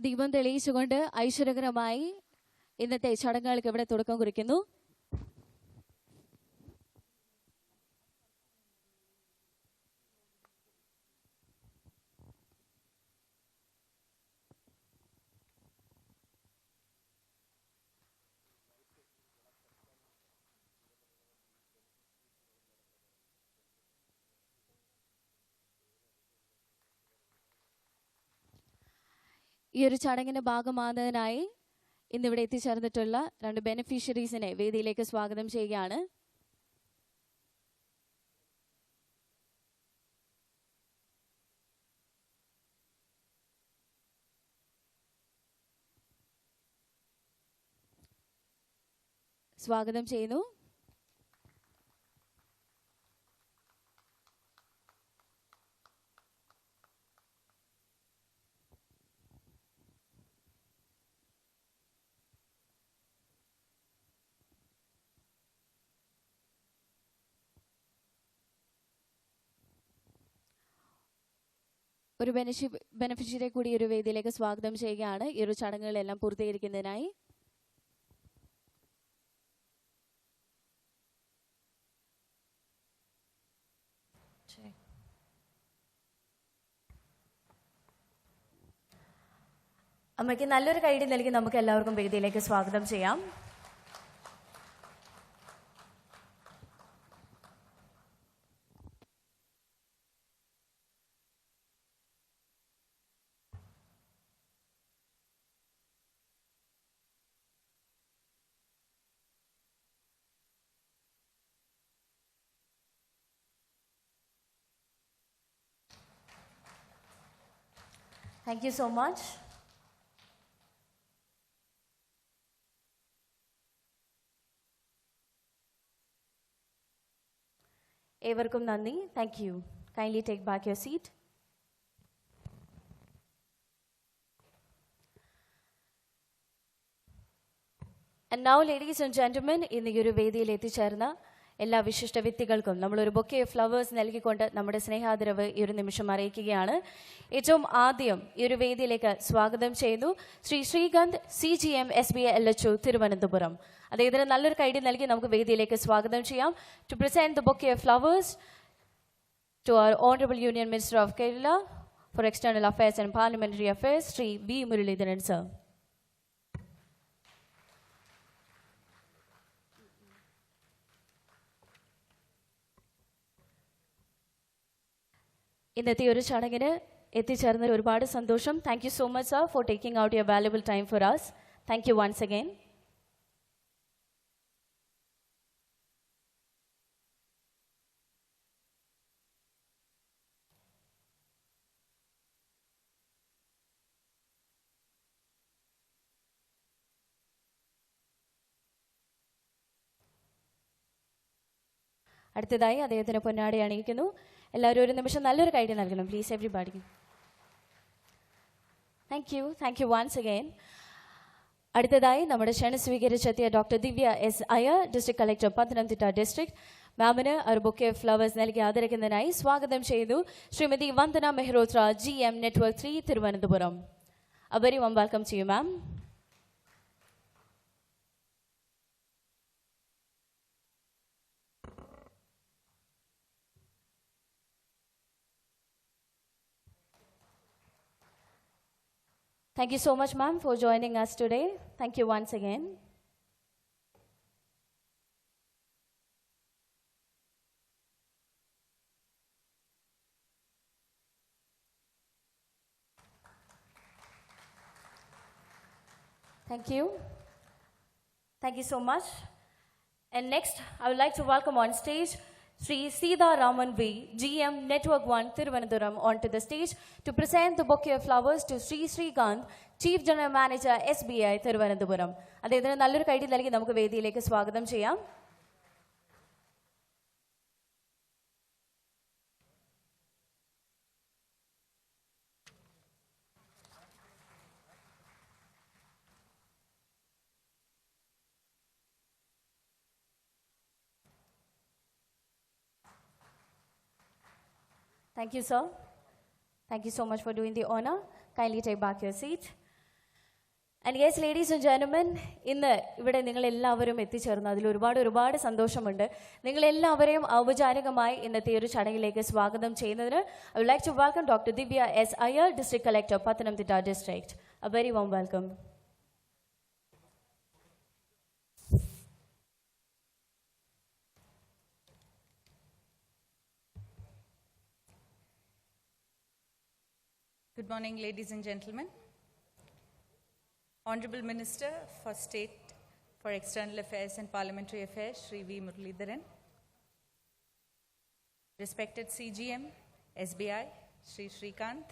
ദീപം തെളിയിച്ചുകൊണ്ട് ഐശ്വര്യകരമായി ഇന്നത്തെ ചടങ്ങുകൾക്ക് ഇവിടെ തുടക്കം കുറിക്കുന്നു. ഈ ഒരു ചടങ്ങിന്റെ ഭാഗമാകുന്നതിനായി ഇന്നിവിടെ എത്തിച്ചേർന്നിട്ടുള്ള 2 ബെനിഫിഷ്യറീസിനെ വേദിയിലേക്ക് സ്വാഗതം ചെയ്യുകയാണ്. സ്വാഗതം ചെയ്യുന്നു. ഒരു ബെനിഫിഷ്യറിയെ കൂടി ഒരു വേദിയിലേക്ക് സ്വാഗതം ചെയ്യുകയാണ് ഈ ഒരു ചടങ്ങുകളെല്ലാം പൂർത്തീകരിക്കുന്നതിനായി. അമ്മയ്ക്ക് നല്ലൊരു കൈയ്യടി നൽകി നമുക്ക് എല്ലാവർക്കും വേദിയിലേക്ക് സ്വാഗതം ചെയ്യാം. Thank you so much. ഏവർക്കും നന്ദി. Thank you. Kindly take back your seat. And now, ladies and gentlemen, ഇന്ന് ഈ ഒരു വേദിയിൽ എത്തിച്ചേർന്ന എല്ലാ വിശിഷ്ട വ്യക്തികൾക്കും നമ്മളൊരു ബൊക്കെ ഓഫ് ഫ്ലവേഴ്സ് നൽകിക്കൊണ്ട് നമ്മുടെ സ്നേഹാദരവ് ഈ ഒരു നിമിഷം അറിയിക്കുകയാണ്. ഏറ്റവും ആദ്യം ഈ ഒരു വേദിയിലേക്ക് സ്വാഗതം ചെയ്യുന്നു Shri Srikanth CGM SBI LHO Thiruvananthapuram. അദ്ദേഹത്തിന് നല്ലൊരു കൈയ്യടി നൽകി നമുക്ക് വേദിയിലേക്ക് സ്വാഗതം ചെയ്യാം. To present the bouquet of flowers to our honourable union minister of Kerala for external affairs and parliamentary affairs Shri V Muraleedharan sir. ഇന്നത്തെ ഒരു ചടങ്ങിന് എത്തിച്ചേർന്നതിൽ ഒരുപാട് സന്തോഷം. Thank you so much sir for taking out your valuable time for us. Thank you once again. അടുത്തതായി അദ്ദേഹത്തിന് പൊന്നാടി അണിയിക്കുന്നു. എല്ലാവരും ഒരു നിമിഷം നല്ലൊരു കൈയ്യടി നൽകണം please everybody. Thank you once again. അടുത്തതായി നമ്മുടെ ക്ഷണം സ്വീകരിച്ചെത്തിയ doctor Divya S Iyer, district collector Pathanamthitta district. മാമിന് ഒരു ബൊക്കെ ഓഫ് ഫ്ലവേഴ്സ് നൽകി ആദരിക്കുന്നതിനായി സ്വാഗതം ചെയ്തു Shrimati Vandana Mehrotra GM Network 3 Thiruvananthapuram. A very warm welcome to you, ma'am. Thank you so much, ma'am, for joining us today. Thank you once again. Thank you. Thank you so much. And next, I would like to welcome on stage Sri Sida Raman V, GM Network 1 Thiruvananthapuram onto the stage to present the bouquet of flowers to Sri Srikanth, Chief General Manager SBI Thiruvananthapuram. അദ്ദേഹത്തിന് നല്ലൊരു കൈയ്യടി നൽകി നമുക്ക് വേദിയിലേക്ക് സ്വാഗതം ചെയ്യാം. Thank you, sir. Thank you so much for doing the honor. Kindly take back your seat. And yes ladies and gentlemen, ഇന്ന് ഇവിടെ നിങ്ങളെല്ലാവരും എത്തിച്ചേർന്നു. അതിൽ ഒരുപാട് സന്തോഷമുണ്ട്. നിങ്ങളെല്ലാവരെയും ഔപചാരികമായി ഇന്നത്തെ ഒരു ചടങ്ങിലേക്ക് സ്വാഗതം ചെയ്യുന്നതിന് I would like to welcome doctor Divya S Iyer, district collector, Pathanamthitta district. A very warm welcome. Good morning, ladies and gentlemen. Honorable Minister for State for External Affairs and Parliamentary Affairs, Shri V. Muralidharan. Respected CGM, SBI, Shri Shrikant,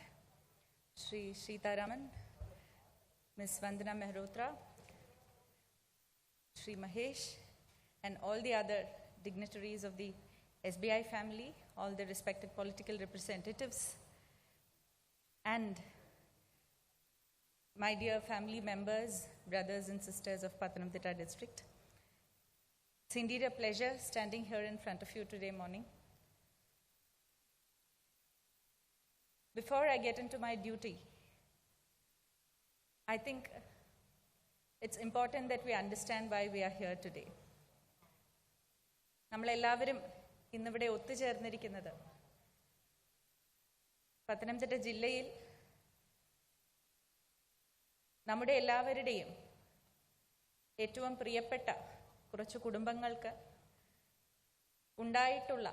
Shri Sritaraman, Ms. Vandana Mehrotra, Shri Mahesh, and all the other dignitaries of the SBI family, all the respected political representatives, and my dear family members, brothers and sisters of Pathanamthitta district. It's indeed a pleasure standing here in front of you today morning. Before I get into my duty, I think it's important that we understand why we are here today. നമ്മളെല്ലാവരും ഇന്നിവിടെ ഒത്തുചേർന്നിരിക്കുന്നത് പത്തനംതിട്ട ജില്ലയിൽ നമ്മുടെ എല്ലാവരുടെയും ഏറ്റവും പ്രിയപ്പെട്ട കുറച്ച് കുടുംബങ്ങൾക്ക് ഉണ്ടായിട്ടുള്ള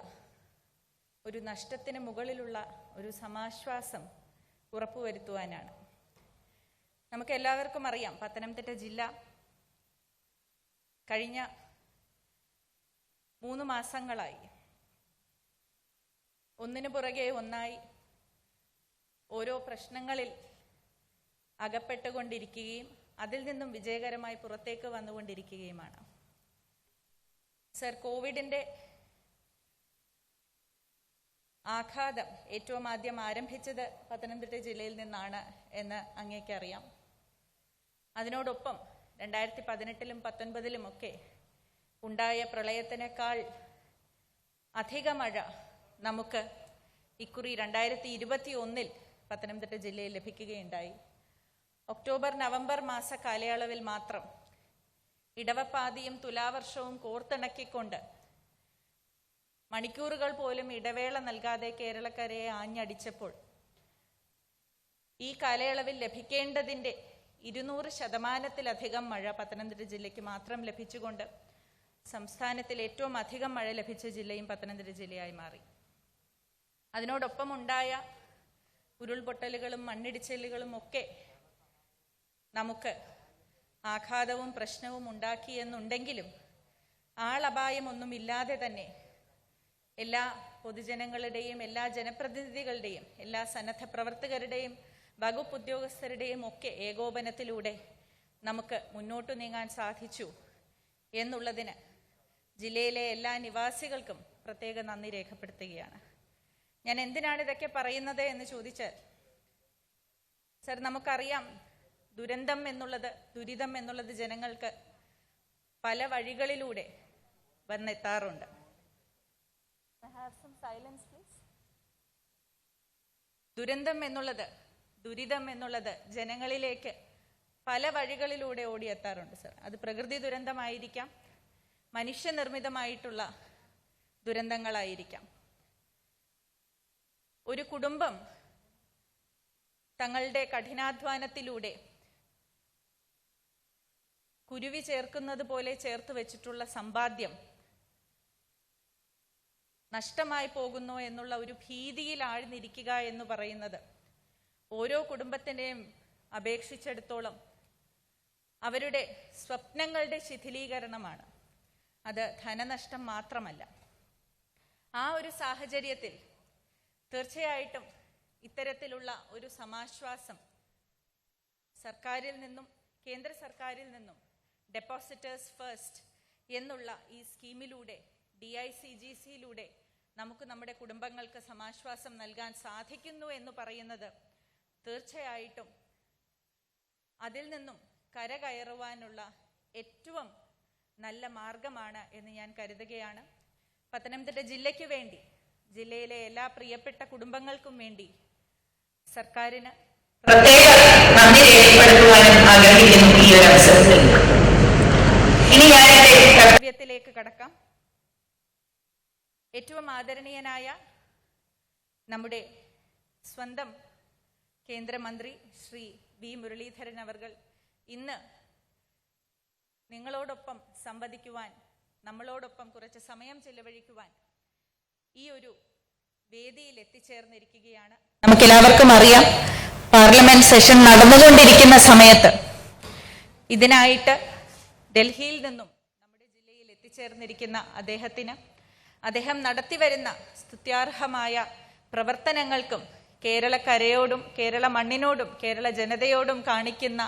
ഒരു നഷ്ടത്തിന് മുകളിലുള്ള ഒരു സമാശ്വാസം ഉറപ്പുവരുത്തുവാനാണ്. നമുക്ക് എല്ലാവർക്കും അറിയാം, പത്തനംതിട്ട ജില്ല കഴിഞ്ഞ 3 മാസങ്ങളായി ഒന്നിനു പുറകെ ഒന്നായി ഓരോ പ്രശ്നങ്ങളിൽ അകപ്പെട്ടുകൊണ്ടിരിക്കുകയും അതിൽ നിന്നും വിജയകരമായി പുറത്തേക്ക് വന്നുകൊണ്ടിരിക്കുകയുമാണ്. സർ, കോവിഡിൻ്റെ ആഘാതം ഏറ്റവും ആദ്യം ആരംഭിച്ചത് പത്തനംതിട്ട ജില്ലയിൽ നിന്നാണ് എന്ന് അങ്ങേക്കറിയാം. അതിനോടൊപ്പം 2018-ലും 2019-ലും ഒക്കെ ഉണ്ടായ പ്രളയത്തിനേക്കാൾ അധിക മഴ നമുക്ക് ഇക്കുറി 2021-ൽ പത്തനംതിട്ട ജില്ലയിൽ ലഭിക്കുകയുണ്ടായി. ഒക്ടോബർ നവംബർ മാസ കാലയളവിൽ മാത്രം ഇടവപ്പാതിയും തുലാവർഷവും കോർത്തിണക്കിക്കൊണ്ട് മണിക്കൂറുകൾ പോലും ഇടവേള നൽകാതെ കേരളക്കരയെ ആഞ്ഞടിച്ചപ്പോൾ ഈ കാലയളവിൽ ലഭിക്കേണ്ടതിൻ്റെ 200% മഴ പത്തനംതിട്ട ജില്ലയ്ക്ക് മാത്രം ലഭിച്ചുകൊണ്ട് സംസ്ഥാനത്തിൽ ഏറ്റവും അധികം മഴ ലഭിച്ച ജില്ലയും പത്തനംതിട്ട ജില്ലയായി മാറി. അതിനോടൊപ്പം ഉണ്ടായ ഉരുൾപൊട്ടലുകളും മണ്ണിടിച്ചിലുകളും ഒക്കെ നമുക്ക് ആഘാതവും പ്രശ്നവും ഉണ്ടാക്കിയെന്നുണ്ടെങ്കിലും ആളപായമൊന്നുമില്ലാതെ തന്നെ എല്ലാ പൊതുജനങ്ങളുടെയും എല്ലാ ജനപ്രതിനിധികളുടെയും എല്ലാ സന്നദ്ധ പ്രവർത്തകരുടെയും വകുപ്പ് ഉദ്യോഗസ്ഥരുടെയും ഒക്കെ ഏകോപനത്തിലൂടെ നമുക്ക് മുന്നോട്ടു നീങ്ങാൻ സാധിച്ചു എന്നുള്ളതിന് ജില്ലയിലെ എല്ലാ നിവാസികൾക്കും പ്രത്യേക നന്ദി രേഖപ്പെടുത്തുകയാണ്. ഞാൻ എന്തിനാണ് ഇതൊക്കെ പറയുന്നത് എന്ന് ചോദിച്ചാൽ, സർ, നമുക്കറിയാം, ദുരന്തം എന്നുള്ളത്, ദുരിതം എന്നുള്ളത് ജനങ്ങൾക്ക് പല വഴികളിലൂടെ വന്നെത്താറുണ്ട്. ദുരിതം എന്നുള്ളത് ജനങ്ങളിലേക്ക് പല വഴികളിലൂടെ ഓടിയെത്താറുണ്ട് സർ. അത് പ്രകൃതി ദുരന്തമായിരിക്കാം, മനുഷ്യനിർമ്മിതമായിട്ടുള്ള ദുരന്തങ്ങളായിരിക്കാം. ഒരു കുടുംബം തങ്ങളുടെ കഠിനാധ്വാനത്തിലൂടെ കുരുവി ചേർക്കുന്നത് പോലെ ചേർത്ത് വെച്ചിട്ടുള്ള സമ്പാദ്യം നഷ്ടമായി പോകുന്നു എന്നുള്ള ഒരു ഭീതിയിൽ ആഴ്ന്നിരിക്കുക എന്ന് പറയുന്നത് ഓരോ കുടുംബത്തിനെയും അപേക്ഷിച്ചിടത്തോളം അവരുടെ സ്വപ്നങ്ങളുടെ ശിഥിലീകരണമാണ്. അത് ധനനഷ്ടം മാത്രമല്ല. ആ ഒരു സാഹചര്യത്തിൽ തീർച്ചയായിട്ടും ഇത്തരത്തിലുള്ള ഒരു സമാശ്വാസം സർക്കാരിൽ നിന്നും കേന്ദ്ര സർക്കാരിൽ നിന്നും ഡെപ്പോസിറ്റേഴ്സ് ഫസ്റ്റ് എന്നുള്ള ഈ സ്കീമിലൂടെ DICGCയിലൂടെ നമുക്ക് നമ്മുടെ കുടുംബങ്ങൾക്ക് സമാശ്വാസം നൽകാൻ സാധിക്കുന്നു എന്ന് പറയുന്നത് തീർച്ചയായിട്ടും അതിൽ നിന്നും കരകയറുവാനുള്ള ഏറ്റവും നല്ല മാർഗമാണ് എന്ന് ഞാൻ കരുതുകയാണ്. പത്തനംതിട്ട ജില്ലയ്ക്ക് വേണ്ടി, ജില്ലയിലെ എല്ലാ പ്രിയപ്പെട്ട കുടുംബങ്ങൾക്കും വേണ്ടി സർക്കാരിന് പ്രത്യേക നന്ദി രേഖപ്പെടുത്തുവാനും ആഗ്രഹിക്കുന്നു. കടക്കാം. ഏറ്റവും ആദരണീയനായ നമ്മുടെ സ്വന്തം കേന്ദ്രമന്ത്രി ശ്രീ വി മുരളീധരൻ അവർകൾ ഇന്ന് നിങ്ങളോടൊപ്പം സംവദിക്കുവാൻ, നമ്മളോടൊപ്പം കുറച്ച് സമയം ചെലവഴിക്കുവാൻ ഈ ഒരു വേദിയിൽ എത്തിച്ചേർന്നിരിക്കുകയാണ്. നമുക്കെല്ലാവർക്കും അറിയാം, പാർലമെന്റ് സെഷൻ നടന്നുകൊണ്ടിരിക്കുന്ന സമയത്ത് ഇതിനായിട്ട് ഡൽഹിയിൽ നിന്നും നമ്മുടെ ജില്ലയിൽ എത്തിച്ചേർന്നിരിക്കുന്ന അദ്ദേഹം നടത്തിവരുന്ന സ്തുത്യാർഹമായ പ്രവർത്തനങ്ങൾക്കും കേരളക്കരയോടും കേരള മണ്ണിനോടും കേരള ജനതയോടും കാണിക്കുന്ന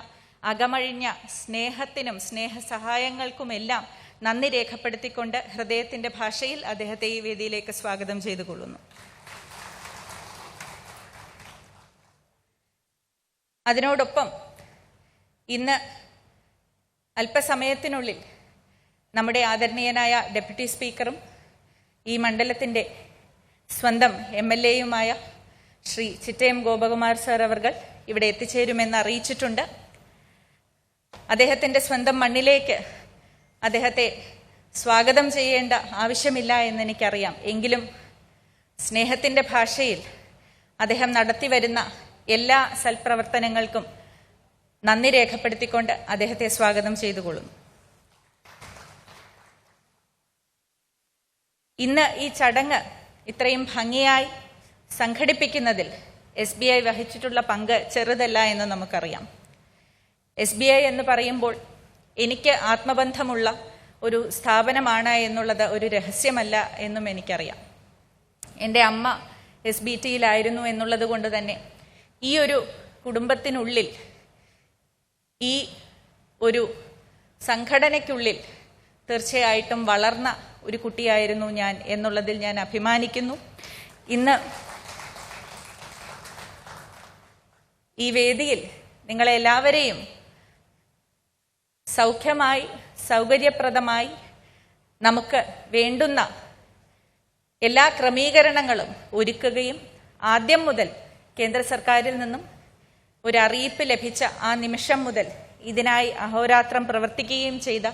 അകമഴിഞ്ഞ സ്നേഹത്തിനും സ്നേഹസഹായങ്ങൾക്കുമെല്ലാം നന്ദി രേഖപ്പെടുത്തിക്കൊണ്ട് ഹൃദയത്തിൻ്റെ ഭാഷയിൽ അദ്ദേഹത്തെ ഈ വേദിയിലേക്ക് സ്വാഗതം ചെയ്തു കൊള്ളുന്നു. അതിനോടൊപ്പം ഇന്ന് അല്പസമയത്തിനുള്ളിൽ നമ്മുടെ ആദരണീയനായ ഡെപ്യൂട്ടി സ്പീക്കറും ഈ മണ്ഡലത്തിൻ്റെ സ്വന്തം MLA-യുമായ ശ്രീ ചിറ്റയം ഗോപകുമാർ സാർ അവർകൾ ഇവിടെ എത്തിച്ചേരുമെന്ന് അറിയിച്ചിട്ടുണ്ട്. അദ്ദേഹത്തിൻ്റെ സ്വന്തം മണ്ണിലേക്ക് അദ്ദേഹത്തെ സ്വാഗതം ചെയ്യേണ്ട ആവശ്യമില്ല എന്നെനിക്കറിയാം. എങ്കിലും സ്നേഹത്തിൻ്റെ ഭാഷയിൽ അദ്ദേഹം നടത്തിവരുന്ന എല്ലാ സൽപ്രവർത്തനങ്ങൾക്കും നന്ദി രേഖപ്പെടുത്തിക്കൊണ്ട് അദ്ദേഹത്തെ സ്വാഗതം ചെയ്തുകൊള്ളുന്നു. ഇന്ന് ഈ ചടങ്ങ് ഇത്രയും ഭംഗിയായി സംഘടിപ്പിക്കുന്നതിൽ SBI വഹിച്ചിട്ടുള്ള പങ്ക് ചെറുതല്ല എന്ന് നമുക്കറിയാം. SBI എന്ന് പറയുമ്പോൾ എനിക്ക് ആത്മബന്ധമുള്ള ഒരു സ്ഥാപനമാണ് എന്നുള്ളത് ഒരു രഹസ്യമല്ല എന്നും എനിക്കറിയാം. എൻ്റെ അമ്മ SBTയിലായിരുന്നു എന്നുള്ളത് കൊണ്ട് തന്നെ ഈ ഒരു കുടുംബത്തിനുള്ളിൽ, ഈ ഒരു സംഘടനയ്ക്കുള്ളിൽ തീർച്ചയായിട്ടും വളർന്ന ഒരു കുട്ടിയായിരുന്നു ഞാൻ എന്നുള്ളതിൽ ഞാൻ അഭിമാനിക്കുന്നു. ഇന്ന് ഈ വേദിയിൽ നിങ്ങളെല്ലാവരെയും സൗഖ്യമായി സൗകര്യപ്രദമായി നമുക്ക് വേണ്ടുന്ന എല്ലാ ക്രമീകരണങ്ങളും ഒരുക്കുകയും ആദ്യം മുതൽ കേന്ദ്ര സർക്കാരിൽ നിന്നും ഒരു അറിയിപ്പ് ലഭിച്ച ആ നിമിഷം മുതൽ ഇതിനായി അഹോരാത്രം പ്രവർത്തിക്കുകയും ചെയ്ത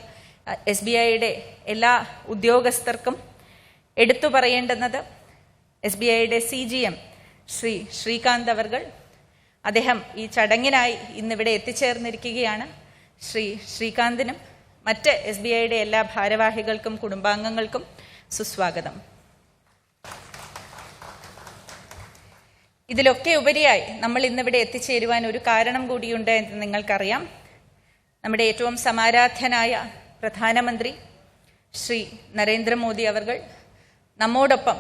SBIയുടെ എല്ലാ ഉദ്യോഗസ്ഥർക്കും എടുത്തു പറയേണ്ടുന്നത് SBIയുടെ CGM ശ്രീ ശ്രീകാന്ത് അവർകൾ. അദ്ദേഹം ഈ ചടങ്ങിനായി ഇന്നിവിടെ എത്തിച്ചേർന്നിരിക്കുകയാണ്. ശ്രീ ശ്രീകാന്തിനും മറ്റ് SBIയുടെ എല്ലാ ഭാരവാഹികൾക്കും കുടുംബാംഗങ്ങൾക്കും സുസ്വാഗതം. ഇതിലൊക്കെ ഉപരിയായി നമ്മൾ ഇന്നിവിടെ എത്തിച്ചേരുവാൻ ഒരു കാരണം കൂടിയുണ്ട് എന്ന് നിങ്ങൾക്കറിയാം. നമ്മുടെ ഏറ്റവും സമാരാധ്യനായ പ്രധാനമന്ത്രി ശ്രീ നരേന്ദ്രമോദി അവർകൾ നമ്മോടൊപ്പം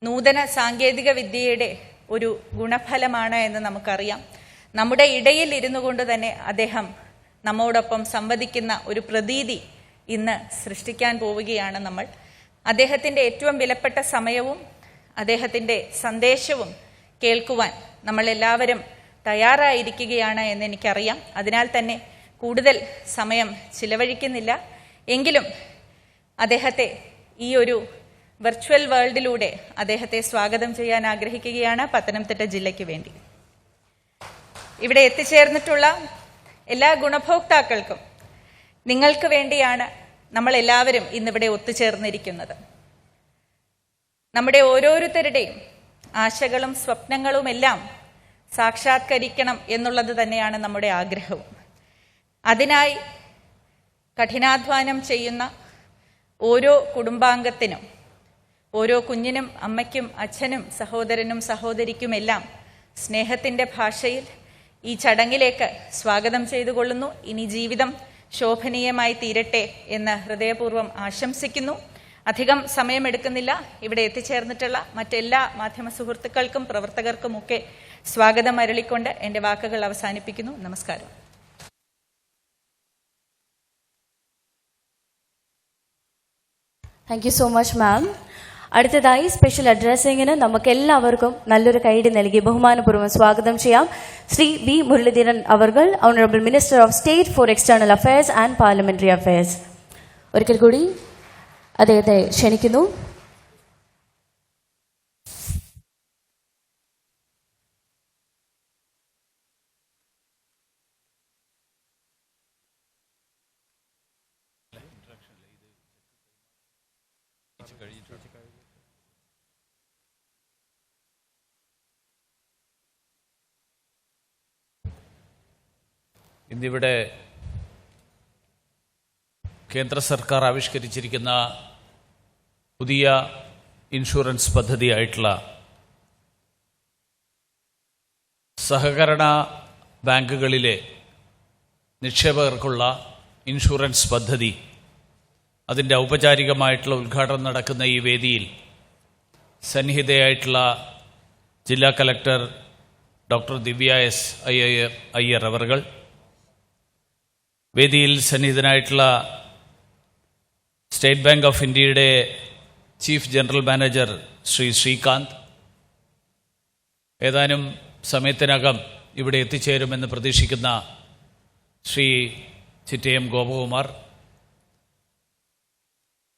നൂതന സാങ്കേതിക വിദ്യയുടെ ഒരു ഗുണഫലമാണ് എന്ന് നമുക്കറിയാം. നമ്മുടെ ഇടയിൽ ഇരുന്നു കൊണ്ട് തന്നെ അദ്ദേഹം നമ്മോടൊപ്പം സംവദിക്കുന്ന ഒരു പ്രതീതി ഇന്ന് സൃഷ്ടിക്കാൻ പോവുകയാണ് നമ്മൾ. അദ്ദേഹത്തിൻ്റെ ഏറ്റവും വിലപ്പെട്ട സമയവും അദ്ദേഹത്തിൻ്റെ സന്ദേശവും കേൾക്കുവാൻ നമ്മളെല്ലാവരും തയ്യാറായിരിക്കുകയാണ് എന്നെനിക്കറിയാം. അതിനാൽ തന്നെ കൂടുതൽ സമയം ചിലവഴിക്കുന്നില്ല. എങ്കിലും അദ്ദേഹത്തെ ഈ ഒരു വെർച്വൽ വേൾഡിലൂടെ അദ്ദേഹത്തെ സ്വാഗതം ചെയ്യാൻ ആഗ്രഹിക്കുകയാണ് പത്തനംതിട്ട ജില്ലയ്ക്ക് വേണ്ടി. ഇവിടെ എത്തിച്ചേർന്നിട്ടുള്ള എല്ലാ ഗുണഭോക്താക്കൾക്കും നിങ്ങൾക്ക് വേണ്ടിയാണ് നമ്മളെല്ലാവരും ഇന്നിവിടെ ഒത്തുചേർന്നിരിക്കുന്നത്. നമ്മുടെ ഓരോരുത്തരുടെയും ആശകളും സ്വപ്നങ്ങളുമെല്ലാം സാക്ഷാത്കരിക്കണം എന്നുള്ളത് തന്നെയാണ് നമ്മുടെ ആഗ്രഹവും. അതിനായി കഠിനാധ്വാനം ചെയ്യുന്ന ഓരോ കുടുംബാംഗത്തിനും, ഓരോ കുഞ്ഞിനും അമ്മയ്ക്കും അച്ഛനും സഹോദരനും സഹോദരിക്കുമെല്ലാം സ്നേഹത്തിൻ്റെ ഭാഷയിൽ ഈ ചടങ്ങിലേക്ക് സ്വാഗതം ചെയ്തുകൊള്ളുന്നു. ഇനി ജീവിതം ശോഭനീയമായി തീരട്ടെ എന്ന് ഹൃദയപൂർവ്വം ആശംസിക്കുന്നു. അധികം സമയമെടുക്കുന്നില്ല. ഇവിടെ എത്തിച്ചേർന്നിട്ടുള്ള മറ്റെല്ലാ മാധ്യമ സുഹൃത്തുക്കൾക്കും പ്രവർത്തകർക്കുമൊക്കെ സ്വാഗതം അരുളിക്കൊണ്ട് എൻ്റെ വാക്കുകൾ അവസാനിപ്പിക്കുന്നു. നമസ്കാരം. Thank you so much ma'am. അടുത്തതായി സ്പെഷ്യൽ അഡ്രസ്സിങ്ങിന് നമുക്ക് എല്ലാവർക്കും നല്ലൊരു കൈയ്യടി നൽകി ബഹുമാനപൂർവ്വം സ്വാഗതം ചെയ്യാം ശ്രീ വി മുരളീധരൻ അവർകൾ, honourable minister of state for external affairs and parliamentary affairs. ഒരിക്കൽ കൂടി അദ്ദേഹത്തെ ക്ഷണിക്കുന്നു. ഇന്നിവിടെ കേന്ദ്ര സർക്കാർ ആവിഷ്കരിച്ചിരിക്കുന്ന പുതിയ ഇൻഷുറൻസ് പദ്ധതിയായിട്ടുള്ള സഹകരണ ബാങ്കുകളിലെ നിക്ഷേപകർക്കുള്ള ഇൻഷുറൻസ് പദ്ധതി അതിൻ്റെ ഔപചാരികമായിട്ടുള്ള ഉദ്ഘാടനം നടക്കുന്ന ഈ വേദിയിൽ സന്നിഹിതയായിട്ടുള്ള ജില്ലാ collector doctor Divya S Iyer അവറുകൾ, വേദിയിൽ സന്നിഹിതനായിട്ടുള്ള സ്റ്റേറ്റ് ബാങ്ക് ഓഫ് ഇന്ത്യയുടെ chief general manager Shri Srikanth, ഏതാനും സമയത്തിനകം ഇവിടെ എത്തിച്ചേരുമെന്ന് പ്രതീക്ഷിക്കുന്ന ശ്രീ ചിറ്റയം ഗോപകുമാർ,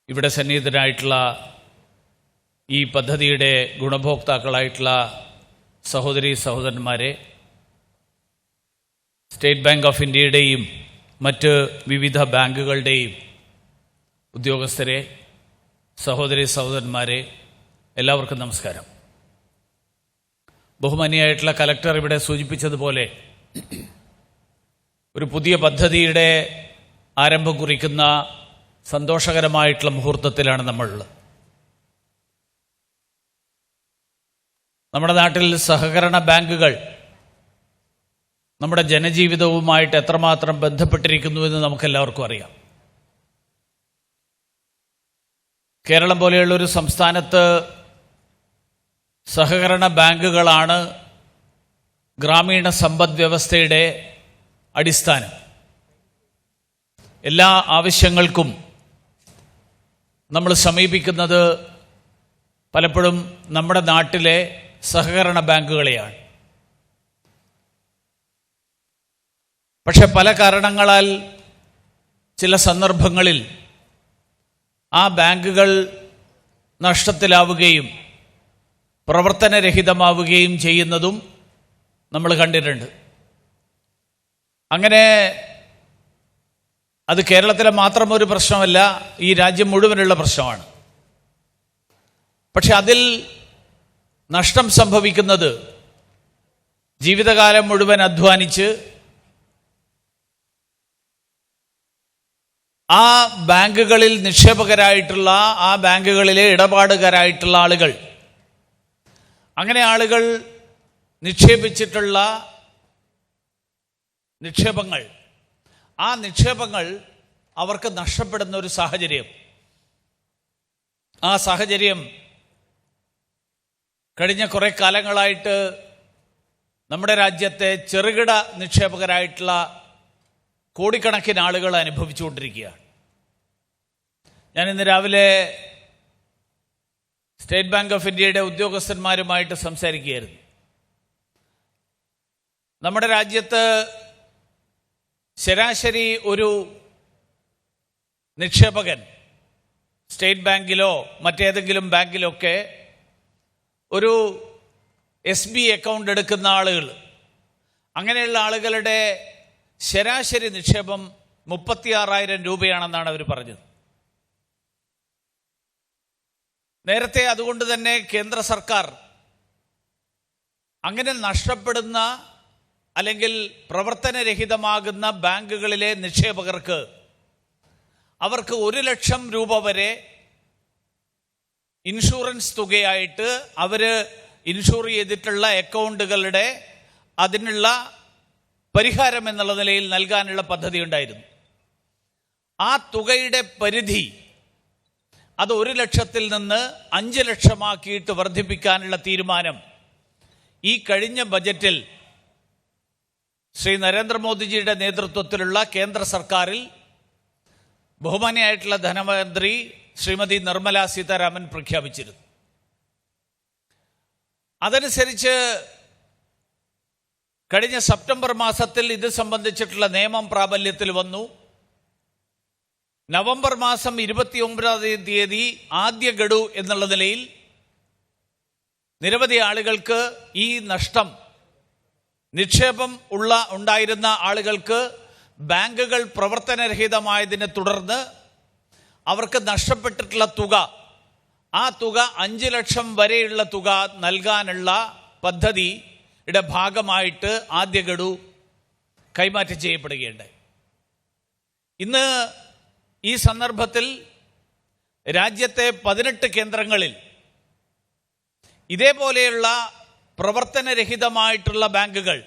ഇവിടെ സന്നിഹിതരായിട്ടുള്ള ഈ പദ്ധതിയുടെ ഗുണഭോക്താക്കളായിട്ടുള്ള സഹോദരീ സഹോദരന്മാരെ, സ്റ്റേറ്റ് ബാങ്ക് ഓഫ് ഇന്ത്യയുടെയും മറ്റ് വിവിധ ബാങ്കുകളുടെയും ഉദ്യോഗസ്ഥരെ, സഹോദരീ സഹോദരന്മാരെ, എല്ലാവർക്കും നമസ്കാരം. ബഹുമാനിയായിട്ടുള്ള കലക്ടർ ഇവിടെ സൂചിപ്പിച്ചതുപോലെ ഒരു പുതിയ പദ്ധതിയുടെ ആരംഭം കുറിക്കുന്ന സന്തോഷകരമായിട്ടുള്ള മുഹൂർത്തത്തിലാണ് നമ്മളുള്ളത്. നമ്മുടെ നാട്ടിൽ സഹകരണ ബാങ്കുകൾ നമ്മുടെ ജനജീവിതവുമായിട്ട് എത്രമാത്രം ബന്ധപ്പെട്ടിരിക്കുന്നുവെന്ന് നമുക്കെല്ലാവർക്കും അറിയാം. കേരളം പോലെയുള്ള ഒരു സംസ്ഥാനത്ത് സഹകരണ ബാങ്കുകളാണ് ഗ്രാമീണ സമ്പദ് വ്യവസ്ഥയുടെ അടിസ്ഥാനം. എല്ലാ ആവശ്യങ്ങൾക്കും നമ്മൾ സമീപിക്കുന്നത് പലപ്പോഴും നമ്മുടെ നാട്ടിലെ സഹകരണ ബാങ്കുകളെയാണ്. പക്ഷെ പല കാരണങ്ങളാൽ ചില സന്ദർഭങ്ങളിൽ ആ ബാങ്കുകൾ നഷ്ടത്തിലാവുകയും പ്രവർത്തനരഹിതമാവുകയും ചെയ്യുന്നതും നമ്മൾ കണ്ടിട്ടുണ്ട്. അങ്ങനെ അത് കേരളത്തിലെ മാത്രം ഒരു പ്രശ്നമല്ല, ഈ രാജ്യം മുഴുവനുള്ള പ്രശ്നമാണ്. പക്ഷെ അതിൽ നഷ്ടം സംഭവിക്കുന്നത് ജീവിതകാലം മുഴുവൻ അധ്വാനിച്ച് ആ ബാങ്കുകളിൽ നിക്ഷേപകരായിട്ടുള്ള, ആ ബാങ്കുകളിലെ ഇടപാടുകാരായിട്ടുള്ള ആളുകൾ, അങ്ങനെ ആളുകൾ നിക്ഷേപിച്ചിട്ടുള്ള നിക്ഷേപങ്ങൾ, ആ നിക്ഷേപങ്ങൾ അവർക്ക് നഷ്ടപ്പെടുന്ന ഒരു സാഹചര്യം, ആ സാഹചര്യം കഴിഞ്ഞ കുറെ കാലങ്ങളായിട്ട് നമ്മുടെ രാജ്യത്തെ ചെറുകിട നിക്ഷേപകരായിട്ടുള്ള കോടിക്കണക്കിന് ആളുകൾ അനുഭവിച്ചുകൊണ്ടിരിക്കുകയാണ്. ഞാൻ ഇന്ന് രാവിലെ സ്റ്റേറ്റ് ബാങ്ക് ഓഫ് ഇന്ത്യയുടെ ഉദ്യോഗസ്ഥന്മാരുമായിട്ട് സംസാരിക്കുകയായിരുന്നു. നമ്മുടെ രാജ്യത്ത് ശരാശരി ഒരു നിക്ഷേപകൻ സ്റ്റേറ്റ് ബാങ്കിലോ മറ്റേതെങ്കിലും ബാങ്കിലോ ഒക്കെ ഒരു SB അക്കൗണ്ട് എടുക്കുന്ന ആളുകൾ, അങ്ങനെയുള്ള ആളുകളുടെ ശരാശരി നിക്ഷേപം 36,000 രൂപയാണെന്നാണ് അവർ പറഞ്ഞത്. നേരത്തെ അതുകൊണ്ട് തന്നെ കേന്ദ്ര സർക്കാർ അങ്ങനെ നഷ്ടപ്പെടുന്ന അല്ലെങ്കിൽ പ്രവർത്തനരഹിതമാകുന്ന ബാങ്കുകളിലെ നിക്ഷേപകർക്ക് അവർക്ക് 1 ലക്ഷം രൂപ വരെ ഇൻഷുറൻസ് തുകയായിട്ട് അവർ ഇൻഷുർ ചെയ്തിട്ടുള്ള അക്കൗണ്ടുകളുടെ അതിനുള്ള പരിഹാരം എന്നുള്ള നിലയിൽ നൽകാനുള്ള പദ്ധതി ഉണ്ടായിരുന്നു. ആ തുകയുടെ പരിധി അത് 1 ലക്ഷത്തിൽ നിന്ന് 5 ലക്ഷമാക്കിയിട്ട് വർദ്ധിപ്പിക്കാനുള്ള തീരുമാനം ഈ കഴിഞ്ഞ ബജറ്റിൽ ശ്രീ നരേന്ദ്രമോദിജിയുടെ നേതൃത്വത്തിലുള്ള കേന്ദ്ര സർക്കാരിൽ ബഹുമാനിയായിട്ടുള്ള ധനമന്ത്രി ശ്രീമതി നിർമ്മല സീതാരാമൻ പ്രഖ്യാപിച്ചിരുന്നു. അതനുസരിച്ച് കഴിഞ്ഞ സെപ്റ്റംബർ മാസത്തിൽ ഇത് സംബന്ധിച്ചിട്ടുള്ള നിയമം പ്രാബല്യത്തിൽ വന്നു. നവംബർ മാസം 29 തീയതി ആദ്യ ഗഡു എന്നുള്ള നിലയിൽ നിരവധി ആളുകൾക്ക് ഈ നഷ്ടം, നിക്ഷേപം ഉണ്ടായിരുന്ന ആളുകൾക്ക് ബാങ്കുകൾ പ്രവർത്തനരഹിതമായതിനെ തുടർന്ന് അവർക്ക് നഷ്ടപ്പെട്ടിട്ടുള്ള തുക ആ തുക 5 ലക്ഷം വരെയുള്ള തുക നൽകാനുള്ള പദ്ധതിയുടെ ഭാഗമായിട്ട് ആദ്യ ഗഡു കൈമാറ്റം ചെയ്യപ്പെടുകയുണ്ടായി. ഇന്ന് ഈ സന്ദർഭത്തിൽ രാജ്യത്തെ 18 കേന്ദ്രങ്ങളിൽ ഇതേപോലെയുള്ള പ്രവർത്തനരഹിതമായിട്ടുള്ള ബാങ്കുകൾ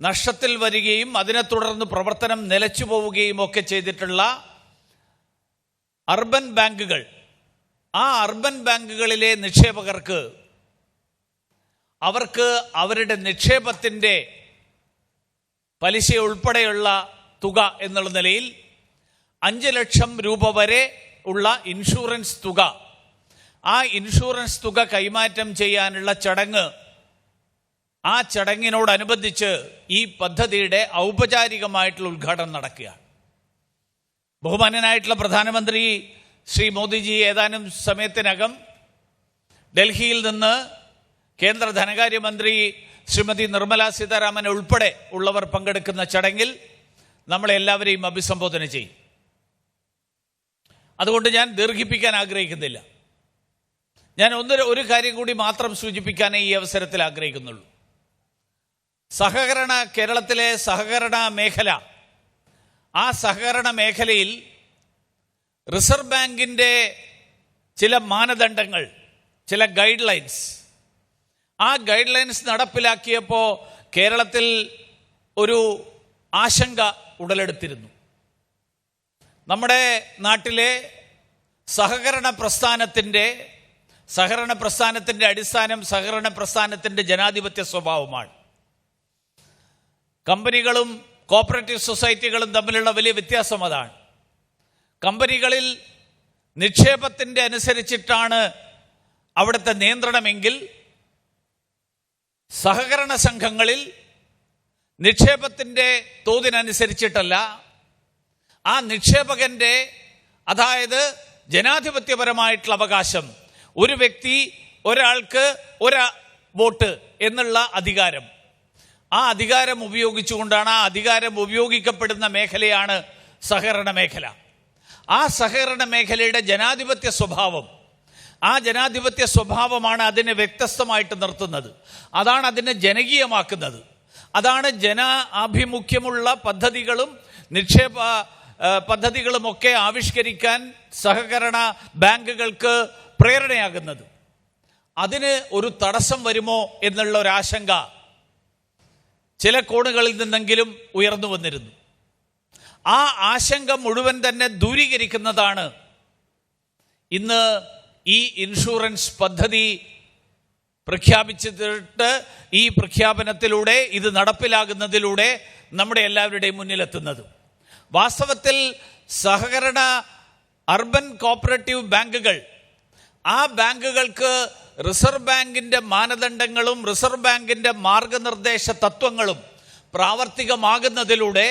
നഷ്ടത്തിൽ വരികയും അതിനെ തുടർന്ന് പ്രവർത്തനം നിലച്ചു പോവുകയും ഒക്കെ ചെയ്തിട്ടുള്ള അർബൻ ബാങ്കുകൾ, ആ അർബൻ ബാങ്കുകളിലെ നിക്ഷേപകർക്ക് അവർക്ക് അവരുടെ നിക്ഷേപത്തിൻ്റെ പലിശ ഉൾപ്പെടെയുള്ള തുക എന്നുള്ള നിലയിൽ 5 ലക്ഷം രൂപ വരെ ഉള്ള ഇൻഷുറൻസ് തുക, ആ ഇൻഷുറൻസ് തുക കൈമാറ്റം ചെയ്യാനുള്ള ചടങ്ങ്, ആ ചടങ്ങിനോടനുബന്ധിച്ച് ഈ പദ്ധതിയുടെ ഔപചാരികമായിട്ടുള്ള ഉദ്ഘാടനം നടക്കുകയാണ്. ബഹുമാന്യനായിട്ടുള്ള പ്രധാനമന്ത്രി ശ്രീ മോദിജി ഏതാനും സമയത്തിനകം ഡൽഹിയിൽ നിന്ന് കേന്ദ്ര ധനകാര്യമന്ത്രി ശ്രീമതി നിർമ്മല സീതാരാമൻ ഉൾപ്പെടെ ഉള്ളവർ പങ്കെടുക്കുന്ന ചടങ്ങിൽ നമ്മളെല്ലാവരെയും അഭിസംബോധന ചെയ്യും. അതുകൊണ്ട് ഞാൻ ദീർഘിപ്പിക്കാൻ ആഗ്രഹിക്കുന്നില്ല. ഞാൻ ഒരു കാര്യം കൂടി മാത്രം സൂചിപ്പിക്കാനേ ഈ അവസരത്തിൽ ആഗ്രഹിക്കുന്നുള്ളൂ. കേരളത്തിലെ സഹകരണ മേഖല, ആ സഹകരണ മേഖലയിൽ റിസർവ് ബാങ്കിൻ്റെ ചില മാനദണ്ഡങ്ങൾ, ചില ഗൈഡ് ലൈൻസ്, ആ ഗൈഡ് ലൈൻസ് നടപ്പിലാക്കിയപ്പോൾ കേരളത്തിൽ ഒരു ആശങ്ക ഉടലെടുത്തിരുന്നു. നമ്മുടെ നാട്ടിലെ സഹകരണ പ്രസ്ഥാനത്തിൻ്റെ അടിസ്ഥാനം സഹകരണ പ്രസ്ഥാനത്തിൻ്റെ ജനാധിപത്യ സ്വഭാവമാണ്. കമ്പനികളും കോപ്പറേറ്റീവ് സൊസൈറ്റികളും തമ്മിലുള്ള വലിയ വ്യത്യാസം അതാണ്. കമ്പനികളിൽ നിക്ഷേപത്തിൻ്റെ അനുസരിച്ചിട്ടാണ് അവിടുത്തെ നിയന്ത്രണമെങ്കിൽ സഹകരണ സംഘങ്ങളിൽ നിക്ഷേപത്തിൻ്റെ തോതിനനുസരിച്ചിട്ടല്ല, ആ നിക്ഷേപകന്റെ, അതായത് ജനാധിപത്യപരമായിട്ടുള്ള അവകാശം, ഒരു വ്യക്തി ഒരാൾക്ക് ഒരു വോട്ട് എന്നുള്ള അധികാരം, ആ അധികാരം ഉപയോഗിച്ചുകൊണ്ടാണ്, ആ അധികാരം ഉപയോഗിക്കപ്പെടുന്ന മേഖലയാണ് സഹകരണ മേഖല. ആ സഹകരണ മേഖലയുടെ ജനാധിപത്യ സ്വഭാവം, ആ ജനാധിപത്യ സ്വഭാവമാണ് അതിനെ വ്യത്യസ്തമായിട്ട് നിർത്തുന്നത്. അതാണ് അതിനെ ജനകീയമാക്കുന്നത്. അതാണ് ആഭിമുഖ്യമുള്ള പദ്ധതികളും നിക്ഷേപ പദ്ധതികളുമൊക്കെ ആവിഷ്കരിക്കാൻ സഹകരണ ബാങ്കുകൾക്ക് പ്രേരണയാകുന്നത്. അതിന് ഒരു തടസ്സം വരുമോ എന്നുള്ള ഒരാശങ്ക ചില കോണുകളിൽ നിന്നെങ്കിലും ഉയർന്നു വന്നിരുന്നു. ആ ആശങ്ക മുഴുവൻ തന്നെ ദൂരീകരിക്കുന്നതാണ് ഇന്ന് ഈ ഇൻഷുറൻസ് പദ്ധതി പ്രഖ്യാപിച്ചിട്ട് ഈ പ്രഖ്യാപനത്തിലൂടെ, ഇത് നടപ്പിലാകുന്നതിലൂടെ നമ്മുടെ എല്ലാവരുടെയും മുന്നിലെത്തുന്നത്. വാസ്തവത്തിൽ സഹകരണ അർബൻ കോപ്പറേറ്റീവ് ബാങ്കുകൾ, ആ ബാങ്കുകൾക്ക് റിസർവ് ബാങ്കിൻ്റെ മാനദണ്ഡങ്ങളും റിസർവ് ബാങ്കിൻ്റെ മാർഗനിർദ്ദേശ തത്വങ്ങളും പ്രാവർത്തികമാകുന്നതിലൂടെ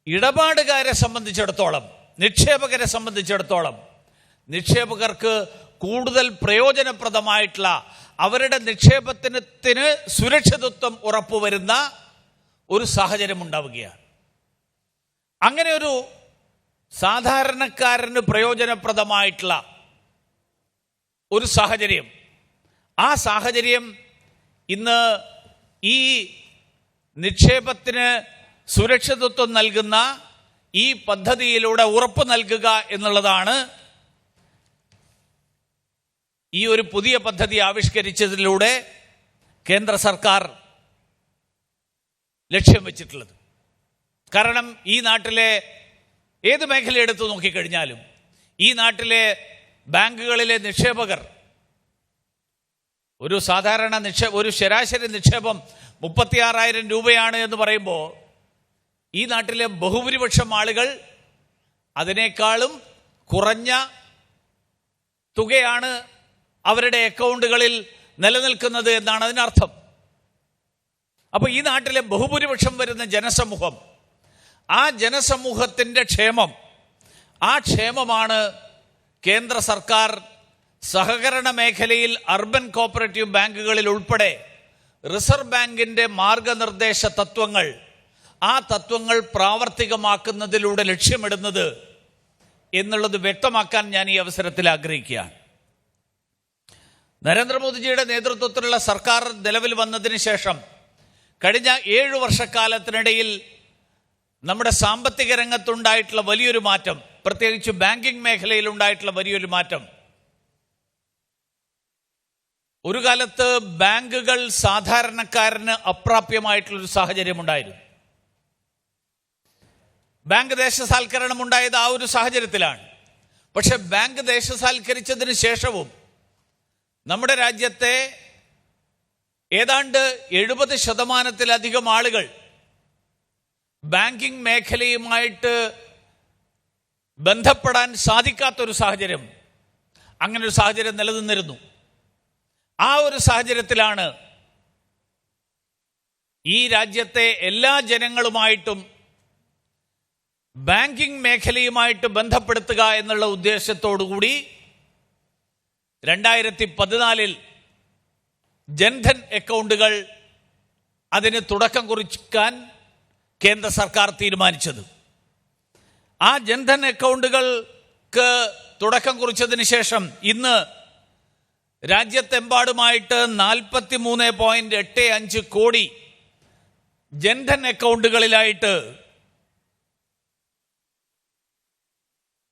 ഇടപാടുകാരെ സംബന്ധിച്ചിടത്തോളം, നിക്ഷേപകരെ സംബന്ധിച്ചിടത്തോളം, നിക്ഷേപകർക്ക് കൂടുതൽ പ്രയോജനപ്രദമായിട്ടുള്ള, അവരുടെ നിക്ഷേപത്തിന് സുരക്ഷിതത്വം ഉറപ്പുവരുന്ന ഒരു സാഹചര്യം ഉണ്ടാവുകയാണ്. അങ്ങനെ ഒരു സാധാരണക്കാരന് പ്രയോജനപ്രദമായിട്ടുള്ള ഒരു സാഹചര്യം, ആ സാഹചര്യം ഇന്ന് ഈ നിക്ഷേപത്തിന് സുരക്ഷിതത്വം നൽകുന്ന ഈ പദ്ധതിയിലൂടെ ഉറപ്പ് നൽകുക എന്നുള്ളതാണ് ഈ ഒരു പുതിയ പദ്ധതി ആവിഷ്കരിച്ചതിലൂടെ കേന്ദ്ര സർക്കാർ ലക്ഷ്യം വെച്ചിട്ടുള്ളത്. കാരണം ഈ നാട്ടിലെ ഏത് മേഖല എടുത്തു നോക്കിക്കഴിഞ്ഞാലും ഈ നാട്ടിലെ ബാങ്കുകളിലെ നിക്ഷേപകർ, ഒരു സാധാരണ ഒരു ശരാശരി നിക്ഷേപം 36,000 രൂപയാണ് എന്ന് പറയുമ്പോൾ ഈ നാട്ടിലെ ബഹുഭൂരിപക്ഷം ആളുകൾ അതിനേക്കാളും കുറഞ്ഞ തുകയാണ് അവരുടെ അക്കൗണ്ടുകളിൽ നിലനിൽക്കുന്നത് എന്നാണ് അതിനർത്ഥം. അപ്പോൾ ഈ നാട്ടിലെ ബഹുഭൂരിപക്ഷം വരുന്ന ജനസമൂഹം, ആ ജനസമൂഹത്തിൻ്റെ ക്ഷേമം, ആ ക്ഷേമമാണ് കേന്ദ്ര സർക്കാർ സഹകരണ മേഖലയിൽ അർബൻ കോപ്പറേറ്റീവ് ബാങ്കുകളിൽ ഉൾപ്പെടെ റിസർവ് ബാങ്കിൻ്റെ മാർഗനിർദ്ദേശ തത്വങ്ങൾ, ആ തത്വങ്ങൾ പ്രാവർത്തികമാക്കുന്നതിലൂടെ ലക്ഷ്യമിടുന്നത് എന്നുള്ളത് വ്യക്തമാക്കാൻ ഞാൻ ഈ അവസരത്തിൽ ആഗ്രഹിക്കുകയാണ്. നരേന്ദ്രമോദിജിയുടെ നേതൃത്വത്തിലുള്ള സർക്കാർ നിലവിൽ വന്നതിന് ശേഷം കഴിഞ്ഞ 7 വർഷക്കാലത്തിനിടയിൽ നമ്മുടെ സാമ്പത്തിക രംഗത്തുണ്ടായിട്ടുള്ള വലിയൊരു മാറ്റം, പ്രത്യേകിച്ച് ബാങ്കിംഗ് മേഖലയിൽ ഉണ്ടായിട്ടുള്ള വലിയൊരു മാറ്റം. ഒരു കാലത്ത് ബാങ്കുകൾ സാധാരണക്കാരന് അപ്രാപ്യമായിട്ടുള്ളൊരു സാഹചര്യമുണ്ടായിരുന്നു. ബാങ്ക് ദേശസാൽക്കരണം ഉണ്ടായത് ആ ഒരു സാഹചര്യത്തിലാണ്. പക്ഷെ ബാങ്ക് ദേശസാൽക്കരിച്ചതിന് ശേഷവും നമ്മുടെ രാജ്യത്തെ ഏതാണ്ട് 70% ആളുകൾ ബാങ്കിംഗ് മേഖലയുമായിട്ട് ബന്ധപ്പെടാൻ സാധിക്കാത്തൊരു സാഹചര്യം, അങ്ങനെ ഒരു സാഹചര്യം നിലനിന്നിരുന്നു. ആ ഒരു സാഹചര്യത്തിലാണ് ഈ രാജ്യത്തെ എല്ലാ ജനങ്ങളുമായിട്ടും ബാങ്കിംഗ് മേഖലയുമായിട്ട് ബന്ധപ്പെടുത്തുക എന്നുള്ള ഉദ്ദേശത്തോടുകൂടി 2014 ജൻധൻ അക്കൗണ്ടുകൾ അതിന് തുടക്കം കുറിക്കാൻ കേന്ദ്ര സർക്കാർ തീരുമാനിച്ചത്. ആ ജൻധൻ അക്കൗണ്ടുകൾക്ക് തുടക്കം കുറിച്ചതിന് ശേഷം ഇന്ന് രാജ്യത്തെമ്പാടുമായിട്ട് 43.85 കോടി ജൻധൻ അക്കൗണ്ടുകളിലായിട്ട്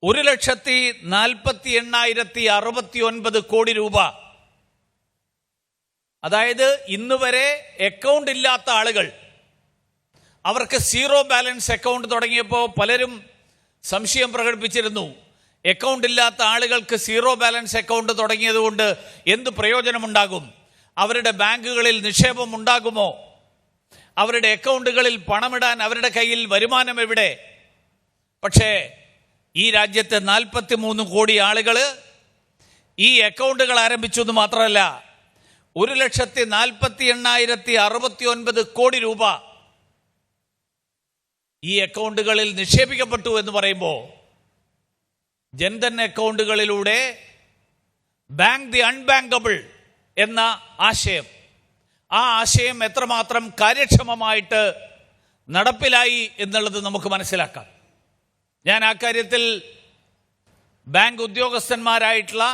1,48,069 കോടി രൂപ, അതായത് ഇന്ന് വരെ അക്കൗണ്ട് ഇല്ലാത്ത ആളുകൾ, അവർക്ക് സീറോ ബാലൻസ് അക്കൗണ്ട് തുടങ്ങിയപ്പോൾ പലരും സംശയം പ്രകടിപ്പിച്ചിരുന്നു. അക്കൗണ്ട് ഇല്ലാത്ത ആളുകൾക്ക് സീറോ ബാലൻസ് അക്കൗണ്ട് തുടങ്ങിയതുകൊണ്ട് എന്ത് പ്രയോജനമുണ്ടാകും? അവരുടെ ബാങ്കുകളിൽ നിക്ഷേപം ഉണ്ടാകുമോ? അവരുടെ അക്കൗണ്ടുകളിൽ പണമിടാൻ അവരുടെ കയ്യിൽ വരുമാനം എവിടെ? പക്ഷേ ഈ രാജ്യത്തെ 43 കോടി ആളുകൾ ഈ അക്കൗണ്ടുകൾ ആരംഭിച്ചു എന്ന് മാത്രമല്ല, 1,48,069 കോടി രൂപ ഈ അക്കൗണ്ടുകളിൽ നിക്ഷേപിക്കപ്പെട്ടു എന്ന് പറയുമ്പോൾ ജൻധൻ അക്കൗണ്ടുകളിലൂടെ ബാങ്ക് ദി അൺബാങ്കബിൾ എന്ന ആശയം, ആ ആശയം എത്രമാത്രം കാര്യക്ഷമമായിട്ട് നടപ്പിലായി എന്നുള്ളത് നമുക്ക് മനസ്സിലാക്കാം. ഞാൻ ആ കാര്യത്തിൽ ബാങ്ക് ഉദ്യോഗസ്ഥന്മാരായിട്ടുള്ള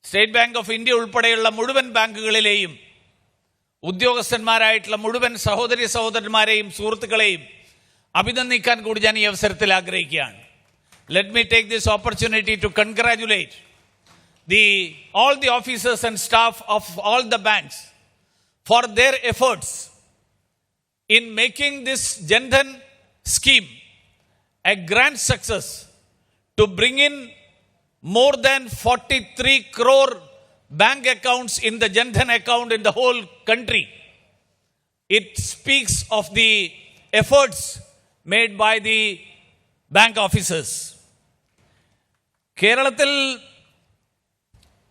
സ്റ്റേറ്റ് ബാങ്ക് ഓഫ് ഇന്ത്യ ഉൾപ്പെടെയുള്ള മുഴുവൻ ബാങ്കുകളിലെയും ഉദ്യോഗസ്ഥന്മാരായിട്ടുള്ള മുഴുവൻ സഹോദരി സഹോദരന്മാരെയും സുഹൃത്തുക്കളെയും അഭിനന്ദിക്കാൻ കൂടി ഞാൻ ഈ അവസരത്തിൽ ആഗ്രഹിക്കുകയാണ്. Let me take this opportunity to congratulate all the officers and staff of all the banks for their efforts in making this Jandhan scheme a grand success, to bring in more than 43 crore bank accounts in the Jandhan account in the whole country. It speaks of the efforts made by the bank officers. കേരളത്തിൽ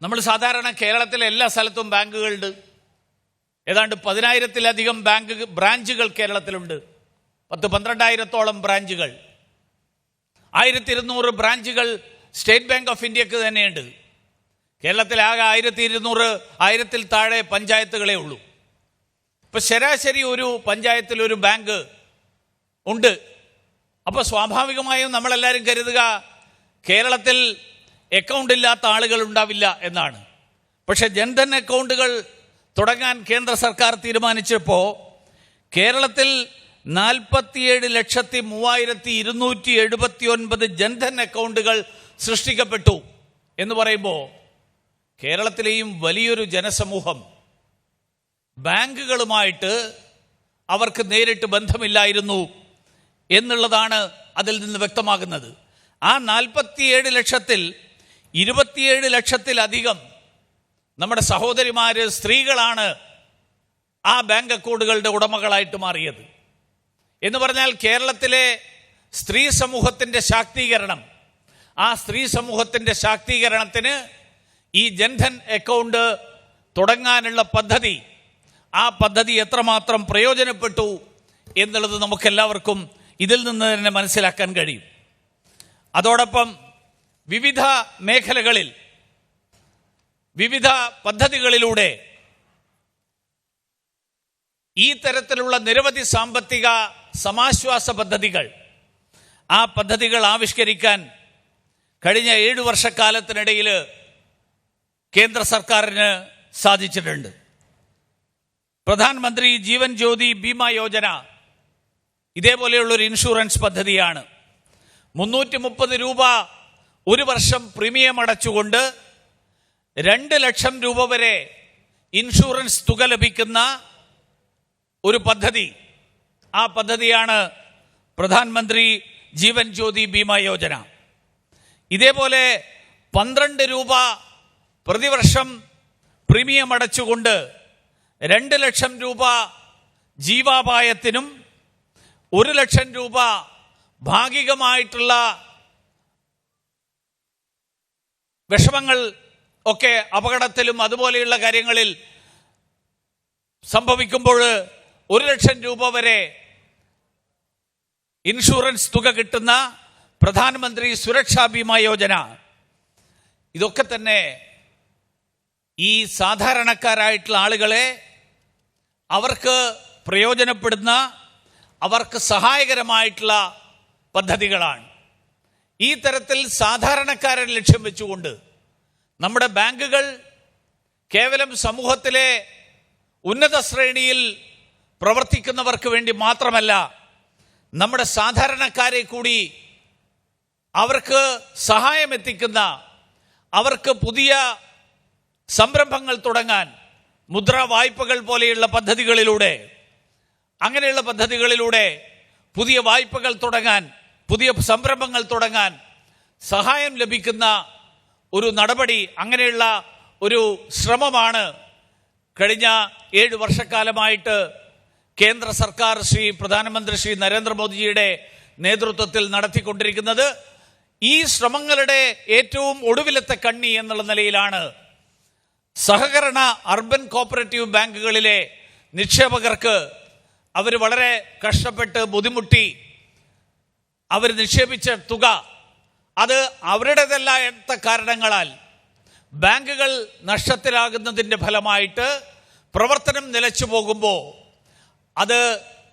നമ്മൾ സാധാരണ കേരളത്തിലെ എല്ലാ സ്ഥലത്തും ബാങ്കുകളുണ്ട്. ഏതാണ്ട് 10,000-ലധികം bank ബ്രാഞ്ചുകൾ കേരളത്തിലുണ്ട്. 12,000-ഓളം ബ്രാഞ്ചുകൾ, 1,200 ബ്രാഞ്ചുകൾ സ്റ്റേറ്റ് ബാങ്ക് ഓഫ് ഇന്ത്യക്ക് തന്നെയുണ്ട്. കേരളത്തിലാകെ 1,200-1000-ൽ താഴെ പഞ്ചായത്തുകളേ ഉള്ളൂ. ഇപ്പൊ ശരാശരി ഒരു പഞ്ചായത്തിൽ ഒരു ബാങ്ക് ഉണ്ട്. അപ്പോൾ സ്വാഭാവികമായും നമ്മളെല്ലാവരും കരുതുക കേരളത്തിൽ അക്കൗണ്ട് ഇല്ലാത്ത ആളുകൾ ഉണ്ടാവില്ല എന്നാണ്. പക്ഷെ ജൻധൻ അക്കൗണ്ടുകൾ തുടങ്ങാൻ കേന്ദ്ര സർക്കാർ തീരുമാനിച്ചപ്പോൾ കേരളത്തിൽ 47,03,279 ജൻധൻ അക്കൗണ്ടുകൾ സൃഷ്ടിക്കപ്പെട്ടു എന്ന് പറയുമ്പോൾ കേരളത്തിലെയും വലിയൊരു ജനസമൂഹം ബാങ്കുകളുമായിട്ട് അവർക്ക് നേരിട്ട് ബന്ധമില്ലായിരുന്നു എന്നുള്ളതാണ് അതിൽ നിന്ന് വ്യക്തമാകുന്നത്. ആ 47 ലക്ഷത്തിൽ 27 ലക്ഷത്തിലധികം നമ്മുടെ സഹോദരിമാര്, സ്ത്രീകളാണ് ആ ബാങ്ക് അക്കൗണ്ടുകളുടെ ഉടമകളായിട്ട് മാറിയത്. എന്ന് പറഞ്ഞാൽ കേരളത്തിലെ സ്ത്രീ സമൂഹത്തിൻ്റെ ശാക്തീകരണം, ആ സ്ത്രീ സമൂഹത്തിൻ്റെ ശാക്തീകരണത്തിന് ഈ ജൻധൻ അക്കൗണ്ട് തുടങ്ങാനുള്ള പദ്ധതി, ആ പദ്ധതി എത്രമാത്രം പ്രയോജനപ്പെട്ടു എന്നുള്ളത് നമുക്കെല്ലാവർക്കും ഇതിൽ നിന്ന് തന്നെ മനസ്സിലാക്കാൻ കഴിയും. അതോടൊപ്പം വിവിധ മേഖലകളിൽ വിവിധ പദ്ധതികളിലൂടെ ഈ തരത്തിലുള്ള നിരവധി സാമ്പത്തിക സമാശ്വാസ പദ്ധതികൾ, ആ പദ്ധതികൾ ആവിഷ്കരിക്കാൻ കഴിഞ്ഞ 7 വർഷക്കാലത്തിനിടയിൽ കേന്ദ്ര സർക്കാരിന് സാധിച്ചിട്ടുണ്ട്. പ്രധാനമന്ത്രി ജീവൻ ജ്യോതി ബീമ യോജന ഇതേപോലെയുള്ളൊരു ഇൻഷുറൻസ് പദ്ധതിയാണ്. 330 രൂപ ഒരു വർഷം പ്രീമിയം അടച്ചുകൊണ്ട് 2 ലക്ഷം രൂപ വരെ ഇൻഷുറൻസ് തുക ലഭിക്കുന്ന ഒരു പദ്ധതി. ആ പദ്ധതിയാണ് പ്രധാനമന്ത്രി ജീവൻ ജ്യോതി ബീമ യോജന. ഇതേപോലെ 12 രൂപ പ്രതിവർഷം പ്രീമിയം അടച്ചുകൊണ്ട് 2 ലക്ഷം രൂപ ജീവാപായത്തിനും 1 ലക്ഷം രൂപ ഭാഗികമായിട്ടുള്ള വിഷമങ്ങൾ ഒക്കെ അപകടത്തിലും അതുപോലെയുള്ള കാര്യങ്ങളിൽ സംഭവിക്കുമ്പോൾ 1 ലക്ഷം രൂപ വരെ ഇൻഷുറൻസ് തുക കിട്ടുന്ന പ്രധാനമന്ത്രി സുരക്ഷാ ബീമ യോജന. ഇതൊക്കെ തന്നെ ഈ സാധാരണക്കാരായിട്ടുള്ള ആളുകളെ അവർക്ക് പ്രയോജനപ്പെടുന്ന, അവർക്ക് സഹായകരമായിട്ടുള്ള പദ്ധതികളാണ്. ഈ തരത്തിൽ സാധാരണക്കാരെ ലക്ഷ്യം വെച്ചുകൊണ്ട് നമ്മുടെ ബാങ്കുകൾ കേവലം സമൂഹത്തിലെ ഉന്നത ശ്രേണിയിൽ പ്രവർത്തിക്കുന്നവർക്ക് വേണ്ടി മാത്രമല്ല, നമ്മുടെ സാധാരണക്കാരെ കൂടി അവർക്ക് സഹായം എത്തിക്കുന്ന, അവർക്ക് പുതിയ സംരംഭങ്ങൾ തുടങ്ങാൻ മുദ്രാ വായ്പകൾ പോലെയുള്ള പദ്ധതികളിലൂടെ, അങ്ങനെയുള്ള പദ്ധതികളിലൂടെ പുതിയ വായ്പകൾ തുടങ്ങാൻ, പുതിയ സംരംഭങ്ങൾ തുടങ്ങാൻ സഹായം ലഭിക്കുന്ന ഒരു നടപടി, അങ്ങനെയുള്ള ഒരു ശ്രമമാണ് കഴിഞ്ഞ 7 വർഷക്കാലമായിട്ട് കേന്ദ്ര സർക്കാർ പ്രധാനമന്ത്രി ശ്രീ നരേന്ദ്രമോദിജിയുടെ നേതൃത്വത്തിൽ നടത്തിക്കൊണ്ടിരിക്കുന്നത്. ഈ ശ്രമങ്ങളുടെ ഏറ്റവും ഒടുവിലത്തെ കണ്ണി എന്നുള്ള നിലയിലാണ് സഹകരണ അർബൻ കോപ്പറേറ്റീവ് ബാങ്കുകളിലെ നിക്ഷേപകർക്ക് അവർ വളരെ കഷ്ടപ്പെട്ട് ബുദ്ധിമുട്ടി അവർ നിക്ഷേപിച്ച തുക അത് അവരുടേതല്ലാത്ത കാരണങ്ങളാൽ ബാങ്കുകൾ നഷ്ടത്തിലാകുന്നതിൻ്റെ ഫലമായിട്ട് പ്രവർത്തനം നിലച്ചു പോകുമ്പോൾ അത്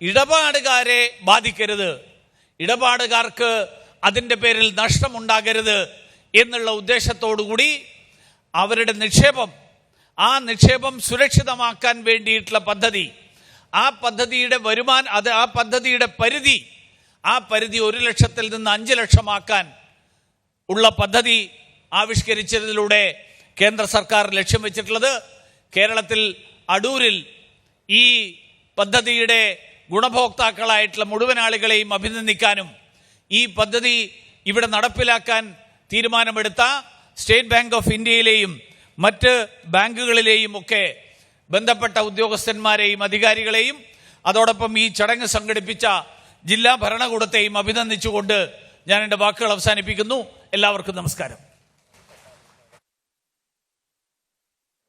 ഇടപാടുകാരെ ബാധിക്കരുത്, ഇടപാടുകാർക്ക് അതിൻ്റെ പേരിൽ നഷ്ടമുണ്ടാകരുത് എന്നുള്ള ഉദ്ദേശത്തോടുകൂടി അവരുടെ നിക്ഷേപം, ആ നിക്ഷേപം സുരക്ഷിതമാക്കാൻ വേണ്ടിയിട്ടുള്ള പദ്ധതി, ആ പദ്ധതിയുടെ ആ പദ്ധതിയുടെ പരിധി 1 ലക്ഷത്തിൽ നിന്ന് 5 ലക്ഷമാക്കാൻ ഉള്ള പദ്ധതി ആവിഷ്കരിച്ചതിലൂടെ കേന്ദ്ര സർക്കാർ ലക്ഷ്യം വെച്ചിട്ടുള്ളത്. കേരളത്തിൽ അടൂരിൽ ഈ പദ്ധതിയുടെ ഗുണഭോക്താക്കളായിട്ടുള്ള മുഴുവൻ ആളുകളെയും അഭിനന്ദിക്കാനും ഈ പദ്ധതി ഇവിടെ നടപ്പിലാക്കാൻ തീരുമാനമെടുത്ത സ്റ്റേറ്റ് ബാങ്ക് ഓഫ് ഇന്ത്യയിലെയും മറ്റ് ബാങ്കുകളിലെയും ഒക്കെ ബന്ധപ്പെട്ട ഉദ്യോഗസ്ഥന്മാരെയും അധികാരികളെയും അതോടൊപ്പം ഈ ചടങ്ങ് സംഘടിപ്പിച്ച ജില്ലാ ഭരണകൂടത്തെയും അഭിനന്ദിച്ചുകൊണ്ട് ഞാൻ എൻ്റെ വാക്കുകൾ അവസാനിപ്പിക്കുന്നു. എല്ലാവർക്കും നമസ്കാരം.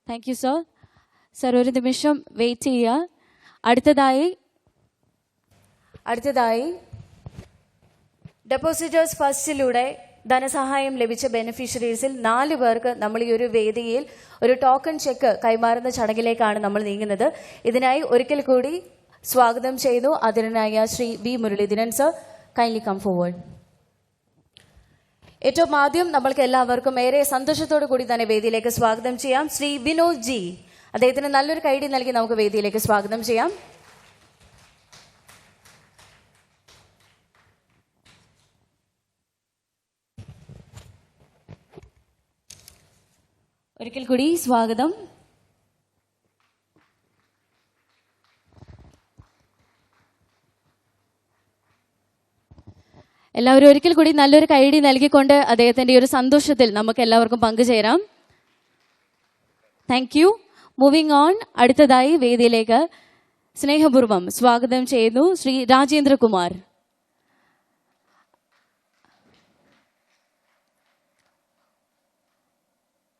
Thank you sir. സർ ഒരു നിമിഷം വെയിറ്റ് ചെയ്യുക. അടുത്തതായി ഡെപ്പോസിറ്റേഴ്സ് ഫസ്റ്റിലൂടെ ധനസഹായം ലഭിച്ച ബെനിഫിഷ്യറീസിൽ 4 പേർക്ക് നമ്മൾ ഈ ഒരു വേദിയിൽ ഒരു ടോക്കൺ ചെക്ക് കൈമാറുന്ന ചടങ്ങിലേക്കാണ് നമ്മൾ നീങ്ങുന്നത്. ഇതിനായി ഒരിക്കൽ കൂടി സ്വാഗതം ചെയ്യുന്നു ആദരണീയനായ Shri V Muraleedharan sir. Kindly come forward. ഏറ്റവും ആദ്യം നമ്മൾക്ക് എല്ലാവർക്കും ഏറെ സന്തോഷത്തോടു കൂടി തന്നെ വേദിയിലേക്ക് സ്വാഗതം ചെയ്യാം ശ്രീ വിനോദ് ജി. അദ്ദേഹത്തിന് നല്ലൊരു കൈഡി നൽകി നമുക്ക് വേദിയിലേക്ക് സ്വാഗതം ചെയ്യാം. ഒരിക്കൽ കൂടി സ്വാഗതം. എല്ലാവരും ഒരിക്കൽ കൂടി നല്ലൊരു കൈഡി നൽകിക്കൊണ്ട് അദ്ദേഹത്തിന്റെ ഈ ഒരു സന്തോഷത്തിൽ നമുക്ക് എല്ലാവർക്കും പങ്കുചേരാം. Thank you. Moving on. അടുത്തതായി വേദിയിലേക്ക് സ്നേഹപൂർവ്വം സ്വാഗതം ചെയ്യുന്നു ശ്രീ രാജേന്ദ്രകുമാർ.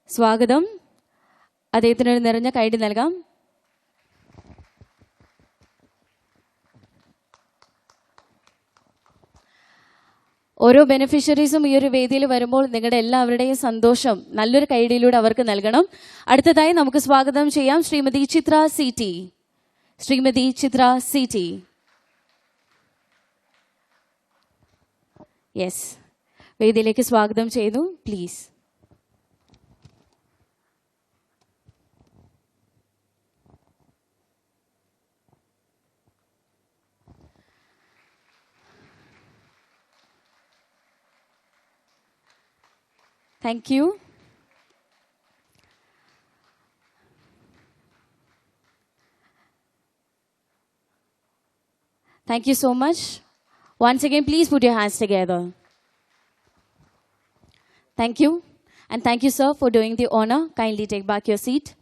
സ്വാഗതം. അദ്ദേഹത്തിനൊരു നിറഞ്ഞ കൈഡി നൽകാം. ഓരോ ബെനിഫിഷ്യറീസും ഈ ഒരു വേദിയിൽ വരുമ്പോൾ നിങ്ങളുടെ എല്ലാവരുടെയും സന്തോഷം നല്ലൊരു കൈഡിയിലൂടെ അവർക്ക് നൽകണം. അടുത്തതായി നമുക്ക് സ്വാഗതം ചെയ്യാം ശ്രീമതി ചിത്ര സി ടി. ശ്രീമതി ചിത്ര സി ടി. യെസ്, വേദിയിലേക്ക് സ്വാഗതം ചെയ്യുന്നു. Please. Thank you. Thank you so much. Once again, please put your hands together. Thank you. And thank you, sir, for doing the honor. Kindly take back your seat.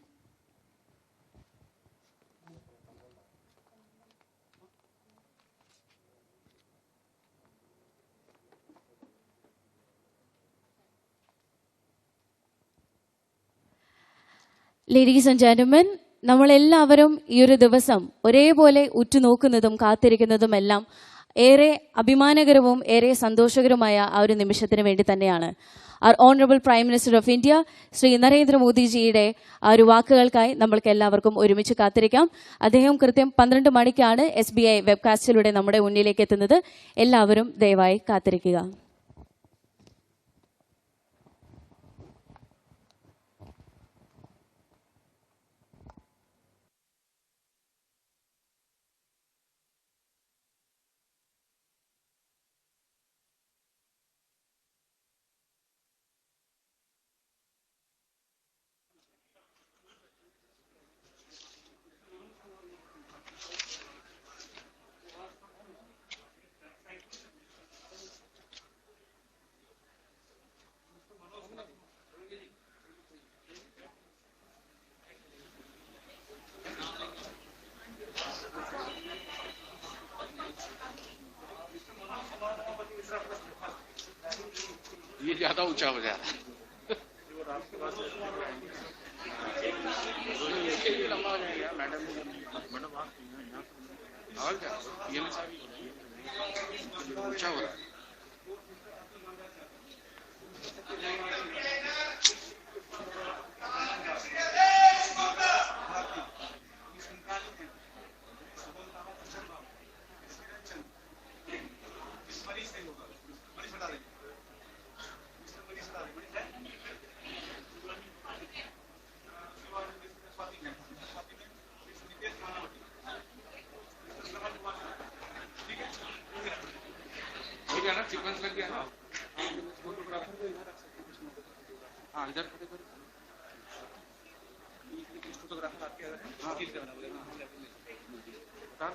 Ladies and gentlemen, നമ്മളെല്ലാവരും ഈ ഒരു ദിവസം ഒരേപോലെ ഉറ്റുനോക്കുന്നതും കാത്തിരിക്കുന്നതുമെല്ലാം ഏറെ അഭിമാനകരവും ഏറെ സന്തോഷകരമായ ആ ഒരു നിമിഷത്തിന് വേണ്ടി തന്നെയാണ്. Our Honorable Prime Minister of India, Shri നരേന്ദ്രമോദിജിയുടെ ആ ഒരു വാക്കുകൾക്കായി നമ്മൾക്ക് എല്ലാവർക്കും ഒരുമിച്ച് കാത്തിരിക്കാം. അദ്ദേഹം കൃത്യം 12 മണിക്കാണ് SBI വെബ്കാസ്റ്റിലൂടെ നമ്മുടെ മുന്നിലേക്ക് എത്തുന്നത്. എല്ലാവരും ദയവായി കാത്തിരിക്കുക. ये ज्यादा ऊंचा हो जा रहा है। लंबा हो जाएगा मैडम। और क्या ऊंचा हो रहा है। सीक्वेंस लग गया ना। हाँ इधर फोटोग्राफर आपके हाँ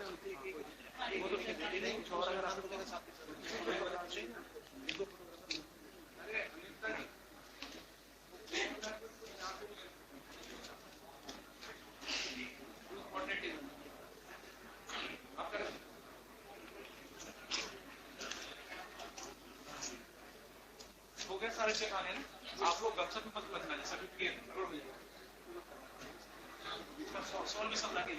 सारे चेक आने आप लोग गपशप मत करना जैसा कि सोल भी सब लगे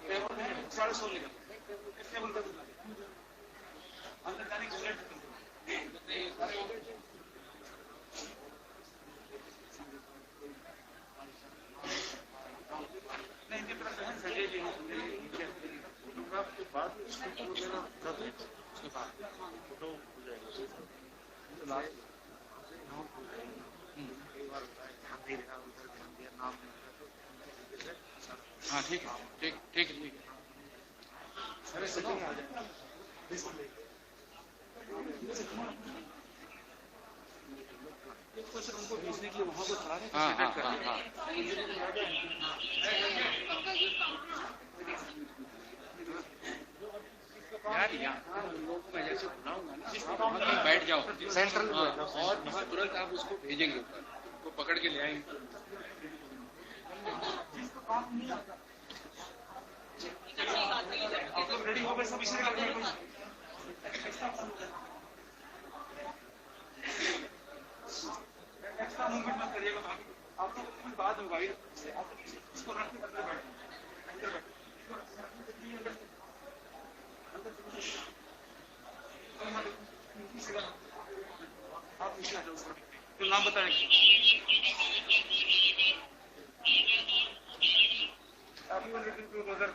टेबल में सारे सोल लेगा टेबल का अंदर जाने की जरूरत नहीं इनके तरफ है सजे जी फोटोग्राफ के बाद उसके बाद फोटो हो जाएगा हाँ ठीक है ठीक ठीक ठीक अरे सचिन आ जाए कुछ उनको भेजने के लिए वहाँ को खड़ा है हाँ हाँ हाँ यार यहाँ लोग मैं जैसे बुलाऊंगा ना बैठ जाओ सेंट्रल और तुरंत आप उसको भेजेंगे ऊपर वो पकड़ के ले आएंगे आप लोग रेडी हो गए सब इसे एक्स्ट्रा मूवमेंट मत करिएगा आप लोग कुछ बात होगा इसको रख के अंदर बैठ आप पीछे आ जाओ तो नाम बताएंगे अगर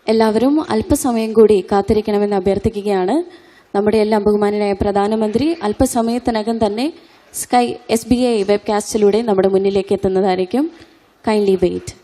എല്ലാവരും അല്പസമയം കൂടി കാത്തിരിക്കണമെന്ന് അഭ്യർത്ഥിക്കുകയാണ്. നമ്മുടെ എല്ലാം ബഹുമാനനായ പ്രധാനമന്ത്രി അല്പസമയത്തിനകം തന്നെ സ്കൈ SBI വെബ്കാസ്റ്റിലൂടെ നമ്മുടെ മുന്നിലേക്ക് എത്തുന്നതായിരിക്കും. Kindly wait.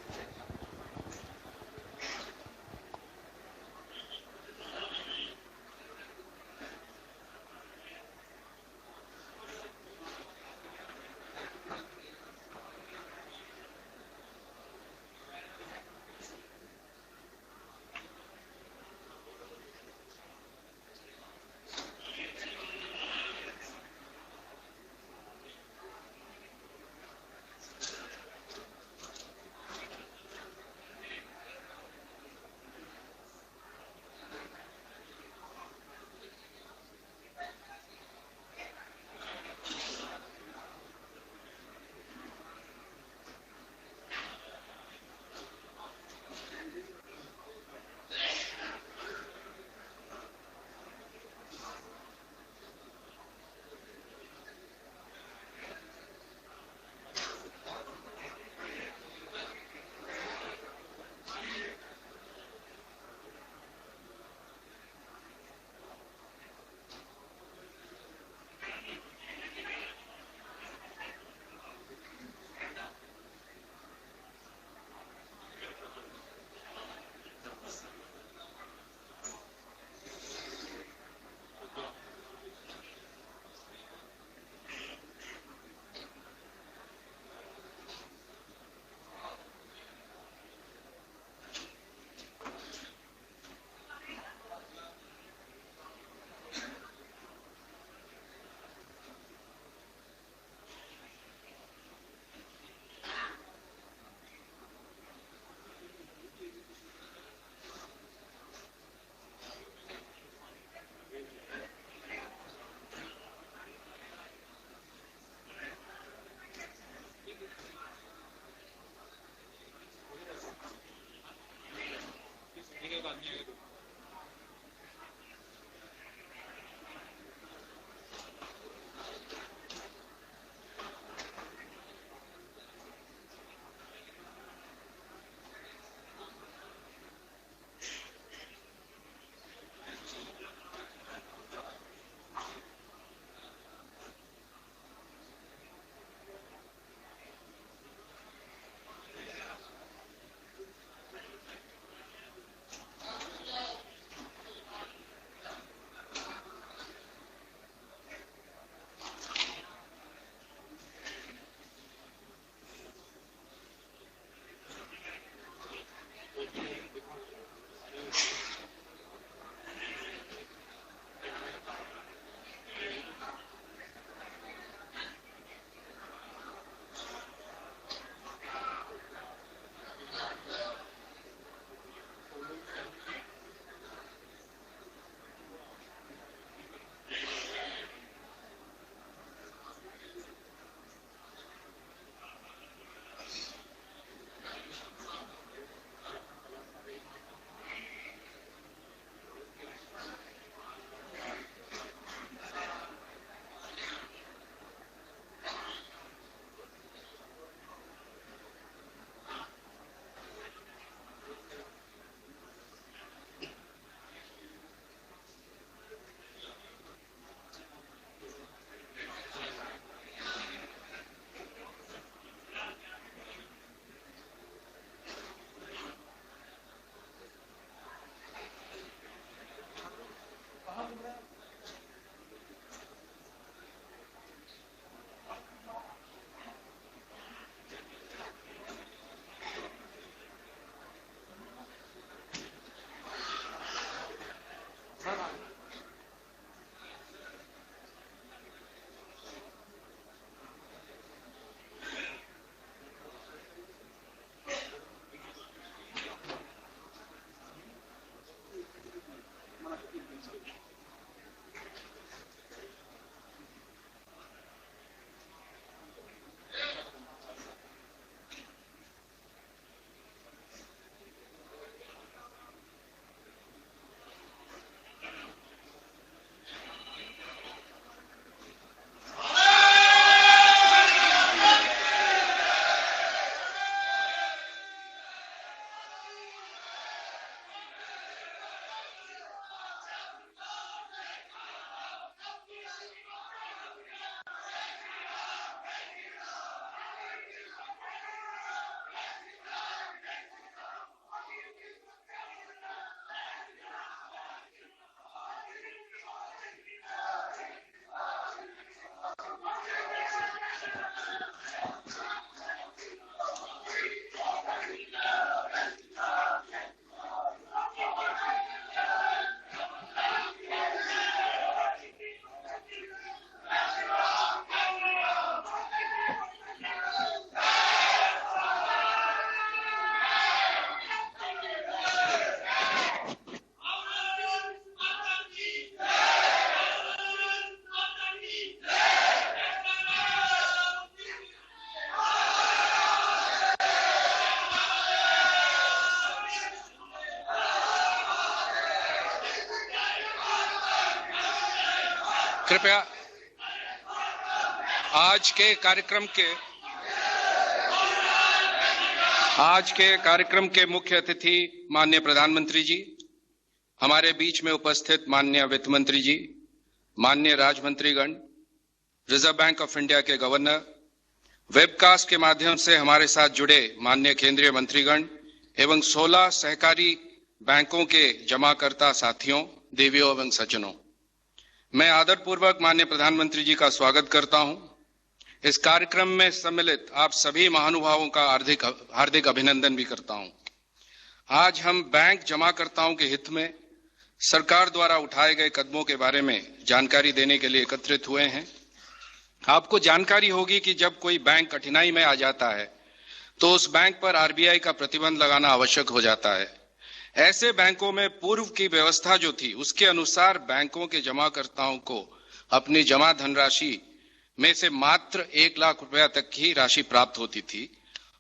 कृपया आज के कार्यक्रम के मुख्य अतिथि माननीय प्रधानमंत्री जी, हमारे बीच में उपस्थित माननीय वित्त मंत्री जी, माननीय राज्य मंत्रीगण, रिजर्व बैंक ऑफ इंडिया के गवर्नर, वेबकास्ट के माध्यम से हमारे साथ जुड़े माननीय केंद्रीय मंत्रीगण एवं 16 सहकारी बैंकों के जमाकर्ता साथियों, देवियों एवं सज्जनों, मैं आदरपूर्वक माननीय प्रधानमंत्री जी का स्वागत करता हूं। इस कार्यक्रम में सम्मिलित आप सभी महानुभावों का हार्दिक अभिनंदन भी करता हूं। आज हम बैंक जमाकर्ताओं के हित में सरकार द्वारा उठाए गए कदमों के बारे में जानकारी देने के लिए एकत्रित हुए हैं। आपको जानकारी होगी कि जब कोई बैंक कठिनाई में आ जाता है तो उस बैंक पर आरबीआई का प्रतिबंध लगाना आवश्यक हो जाता है। ऐसे बैंकों में पूर्व की व्यवस्था जो थी उसके अनुसार बैंकों के जमाकर्ताओं को अपनी जमा धनराशि में से मात्र 1 लाख रुपया तक की राशि प्राप्त होती थी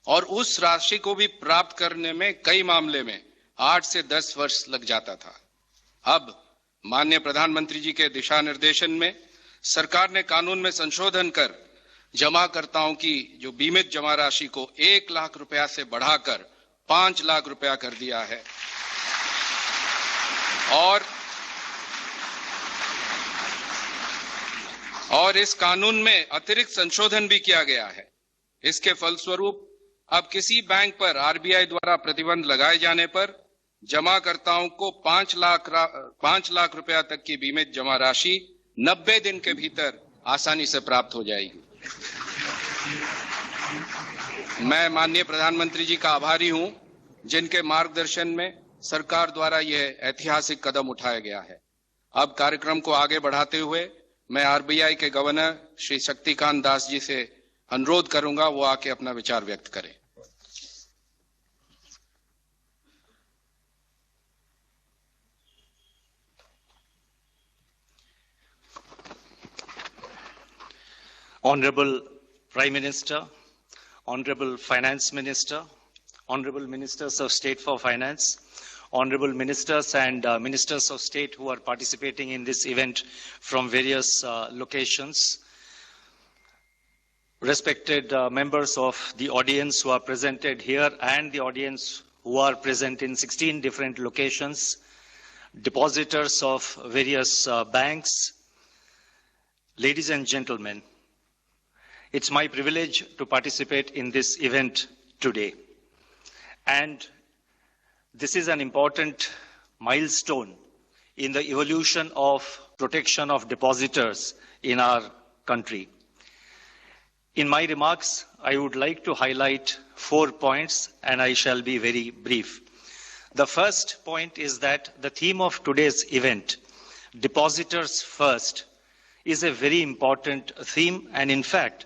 और उस राशि को भी प्राप्त करने में कई मामले में 8 से 10 वर्ष लग जाता था। अब माननीय प्रधानमंत्री जी के दिशा निर्देशन में सरकार ने कानून में संशोधन कर जमाकर्ताओं की जो बीमित जमा राशि को 1 लाख रुपया से बढ़ाकर 5 लाख रुपया कर दिया है और इस कानून में अतिरिक्त संशोधन भी किया गया है। इसके फलस्वरूप अब किसी बैंक पर आरबीआई द्वारा प्रतिबंध लगाए जाने पर जमाकर्ताओं को 5 लाख रुपया तक की बीमित जमा राशि 90 दिन के भीतर आसानी से प्राप्त हो जाएगी। मैं माननीय प्रधानमंत्री जी का आभारी हूं, जिनके मार्गदर्शन में सरकार द्वारा यह ऐतिहासिक कदम उठाया गया है। अब कार्यक्रम को आगे बढ़ाते हुए मैं आरबीआई के गवर्नर श्री शक्तिकांत दास जी से अनुरोध करूंगा वो आके अपना विचार व्यक्त करें। Honorable Prime Minister, Honorable Finance Minister, Honorable Ministers of State for Finance, Honorable Ministers and Ministers of State who are participating in this event from various locations, respected members of the audience who are presented here and the audience who are present in 16 different locations, depositors of various banks, ladies and gentlemen, it's my privilege to participate in this event today. And this is an important milestone in the evolution of protection of depositors in our country. In my remarks, I would like to highlight 4 points, and I shall be very brief. The first point is that the theme of today's event, Depositors First, is a very important theme, and in fact,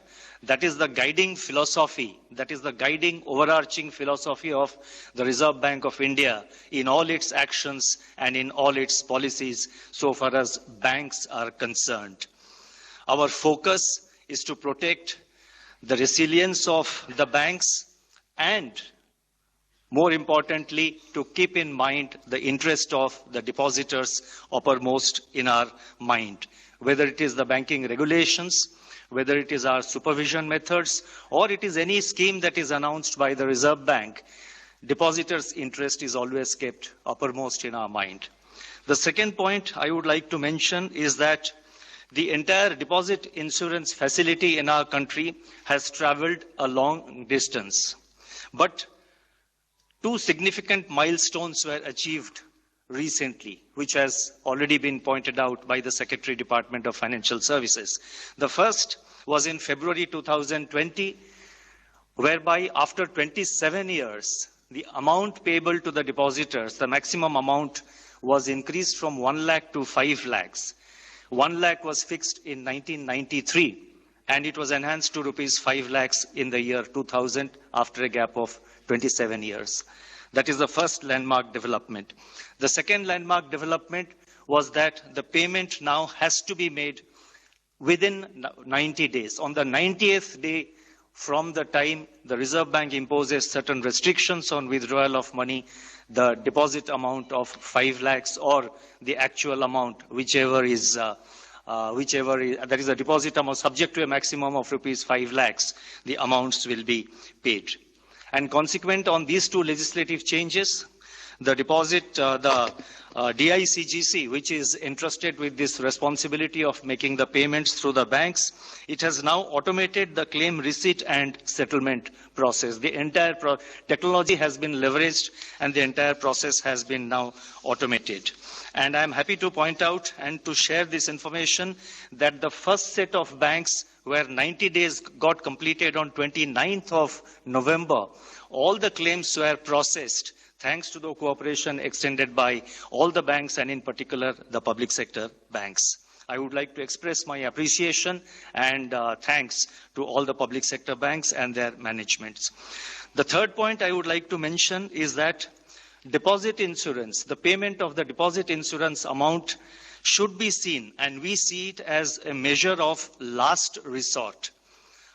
that is the guiding philosophy, that is the guiding overarching philosophy of the Reserve Bank of India in all its actions and in all its policies so far as banks are concerned. Our focus is to protect the resilience of the banks and, more importantly, to keep in mind the interest of the depositors uppermost in our mind. Whether it is the banking regulations, whether it is our supervision methods, or it is any scheme that is announced by the Reserve Bank, depositors' interest is always kept uppermost in our mind. The second point I would like to mention is that the entire deposit insurance facility in our country has traveled a long distance. But 2 significant milestones were achieved recently, which has already been pointed out by the Secretary Department of Financial Services. The first was in February 2020, whereby after 27 years, the amount payable to the depositors, the maximum amount, was increased from 1 lakh to 5 lakhs. 1 lakh was fixed in 1993, and it was enhanced to rupees 5 lakhs in the year 2000 after a gap of 27 years. That is the first landmark development. The second landmark development was that the payment now has to be made within 90 days. On the 90th day from the time the Reserve Bank imposes certain restrictions on withdrawal of money, the deposit amount of 5 lakhs or the actual amount, whichever is that is a deposit amount subject to a maximum of rupees 5 lakhs, the amounts will be paid. And consequent on these two legislative changes, the DICGC, which is entrusted with this responsibility of making the payments through the banks, it has now automated the claim receipt and settlement process. The entire technology has been leveraged and the entire process has been now automated. And I'm happy to point out and to share this information that the first set of banks where 90 days got completed on 29th of November, all the claims were processed thanks to the cooperation extended by all the banks and in particular the public sector banks. I would like to express my appreciation and thanks to all the public sector banks and their managements. The third point I would like to mention is that deposit insurance, the payment of the deposit insurance amount should be seen, and we see it as a measure of last resort.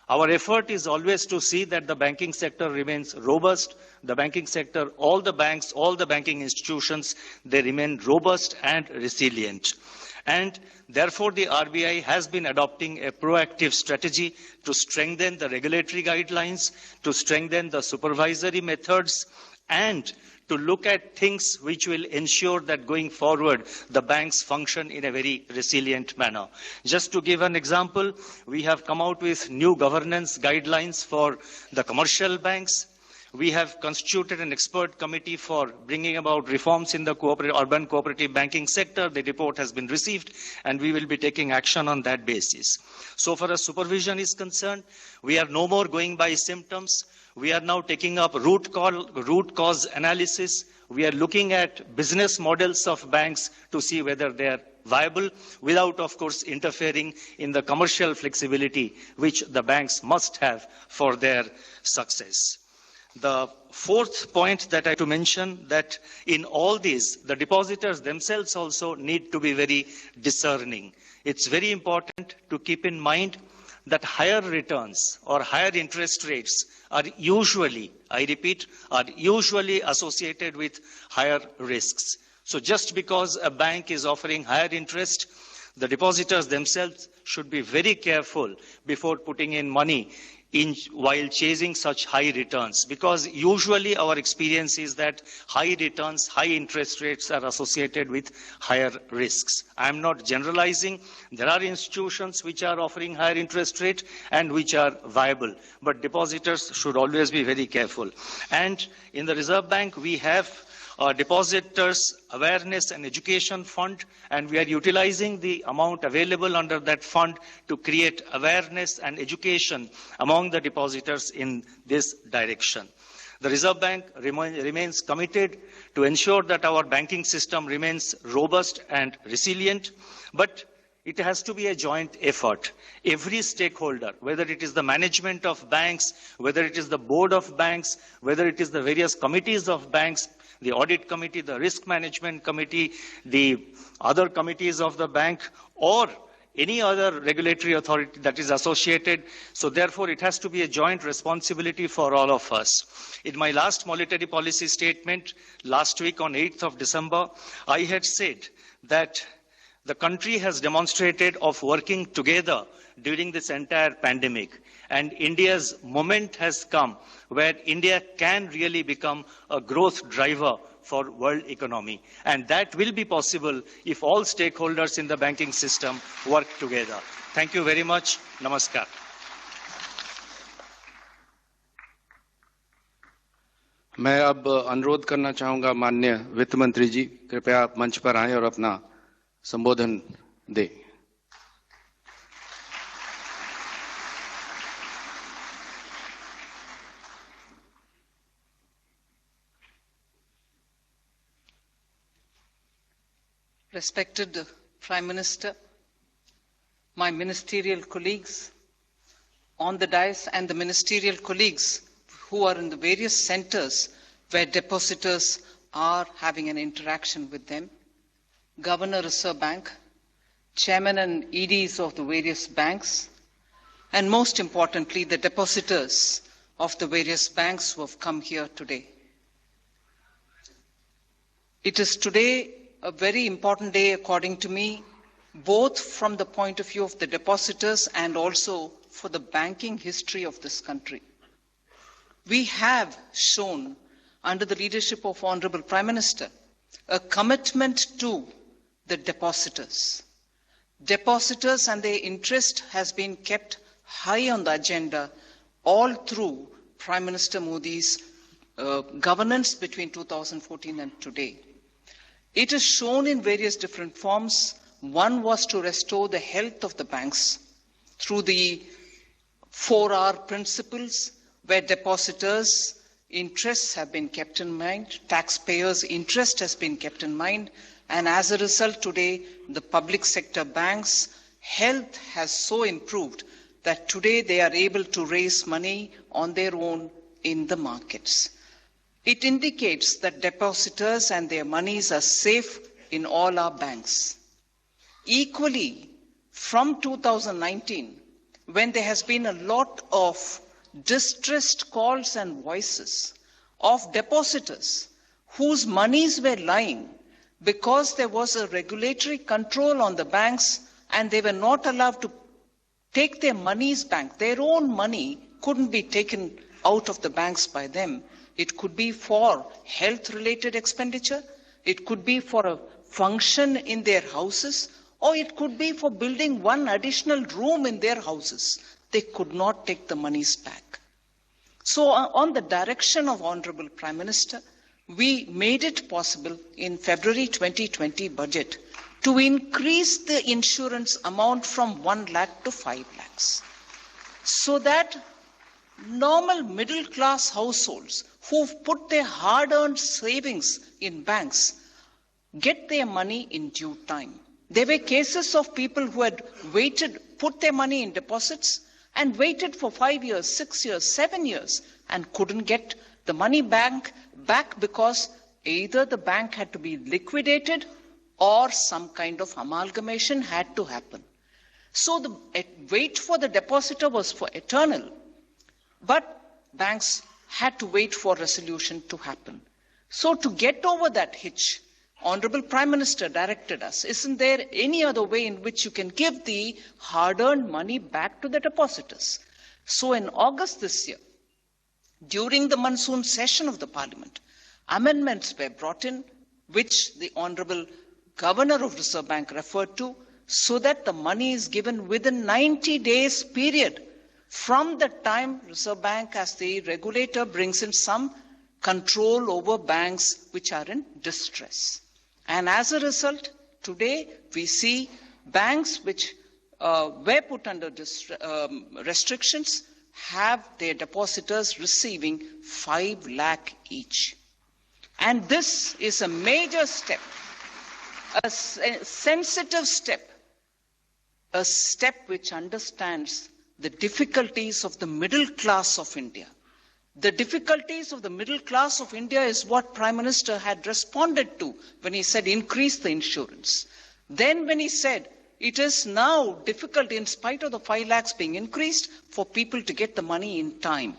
Our effort is always to see that the banking sector remains robust. The banking sector, all the banks, all the banking institutions, they remain robust and resilient. And therefore, the RBI has been adopting a proactive strategy to strengthen the regulatory guidelines, to strengthen the supervisory methods, and to look at things which will ensure that going forward, the banks function in a very resilient manner. Just to give an example, we have come out with new governance guidelines for the commercial banks. We have constituted an expert committee for bringing about reforms in the urban cooperative banking sector. The report has been received, and we will be taking action on that basis. So far as supervision is concerned, we are no more going by symptoms. We are now taking up root cause analysis. We are looking at business models of banks to see whether they are viable without, of course, interfering in the commercial flexibility which the banks must have for their success. The fourth point that I have to mention, that in all these, the depositors themselves also need to be very discerning. It's very important to keep in mind that higher returns or higher interest rates are usually, I repeat, are usually associated with higher risks. So just because a bank is offering higher interest, the depositors themselves should be very careful before putting in money while chasing such high returns, because usually our experience is that high returns, high interest rates are associated with higher risks. I am not generalizing. There are institutions which are offering higher interest rate and which are viable, but depositors should always be very careful. And in the Reserve Bank, we have Depositors Awareness and Education Fund, and we are utilizing the amount available under that fund to create awareness and education among the depositors in this direction. The Reserve Bank remains committed to ensure that our banking system remains robust and resilient, but it has to be a joint effort. Every stakeholder, whether it is the management of banks, whether it is the board of banks, whether it is the various committees of banks, the audit committee, the risk management committee, the other committees of the bank, or any other regulatory authority that is associated. So therefore, it has to be a joint responsibility for all of us. In my last monetary policy statement last week on 8th of December, I had said that the country has demonstrated of working together during this entire pandemic. And India's moment has come where India can really become a growth driver for world economy. And that will be possible if all stakeholders in the banking system work together. Thank you very much. Namaskar. मैं अब अनुरोध करना चाहूंगा माननीय वित्त मंत्री जी, कृपया आप मंच पर आएं और अपना संबोधन दें. Respected Prime Minister, my ministerial colleagues on the dais and the ministerial colleagues who are in the various centers where depositors are having an interaction with them, Governor Reserve Bank, Chairman and EDs of the various banks, and most importantly, the depositors of the various banks who have come here today. It is today a very important day, according to me, both from the point of view of the depositors and also for the banking history of this country. We have shown, under the leadership of Honorable Prime Minister, a commitment to the depositors. Depositors and their interest has been kept high on the agenda all through Prime Minister Modi's governance between 2014 and today. It is shown in various different forms. One was to restore the health of the banks through the 4R principles, where depositors' interests have been kept in mind, taxpayers' interest has been kept in mind, and as a result today, the public sector banks' health has so improved that today they are able to raise money on their own in the markets. It indicates that depositors and their monies are safe in all our banks. Equally, from 2019, when there has been a lot of distressed calls and voices of depositors whose monies were lying because there was a regulatory control on the banks and they were not allowed to take their monies back. Their own money couldn't be taken out of the banks by them. It could be for health-related expenditure, it could be for a function in their houses, or it could be for building one additional room in their houses. They could not take the monies back. So on the direction of Honorable Prime Minister, we made it possible in February 2020 budget to increase the insurance amount from 1 lakh to 5 lakhs, so that normal middle-class households who've put their hard-earned savings in banks get their money in due time. There were cases of people who had put their money in deposits and waited for 5 years, 6 years, 7 years and couldn't get the money back because either the bank had to be liquidated or some kind of amalgamation had to happen. So the wait for the depositor was for eternal, but banks had to wait for resolution to happen. So to get over that hitch, Honorable Prime Minister directed us, isn't there any other way in which you can give the hard-earned money back to the depositors? So in August this year, during the monsoon session of the Parliament, amendments were brought in, which the Honorable Governor of Reserve Bank referred to, so that the money is given within 90 days period from the time Reserve Bank as the regulator brings in some control over banks which are in distress. And as a result, today we see banks which were put under restrictions have their depositors receiving 5 lakh each. And this is a major step, a sensitive step, a step which understands the difficulties of the middle class of India. The difficulties of the middle class of India is what Prime Minister had responded to when he said increase the insurance. Then when he said it is now difficult, in spite of the 5 lakhs being increased, for people to get the money in time.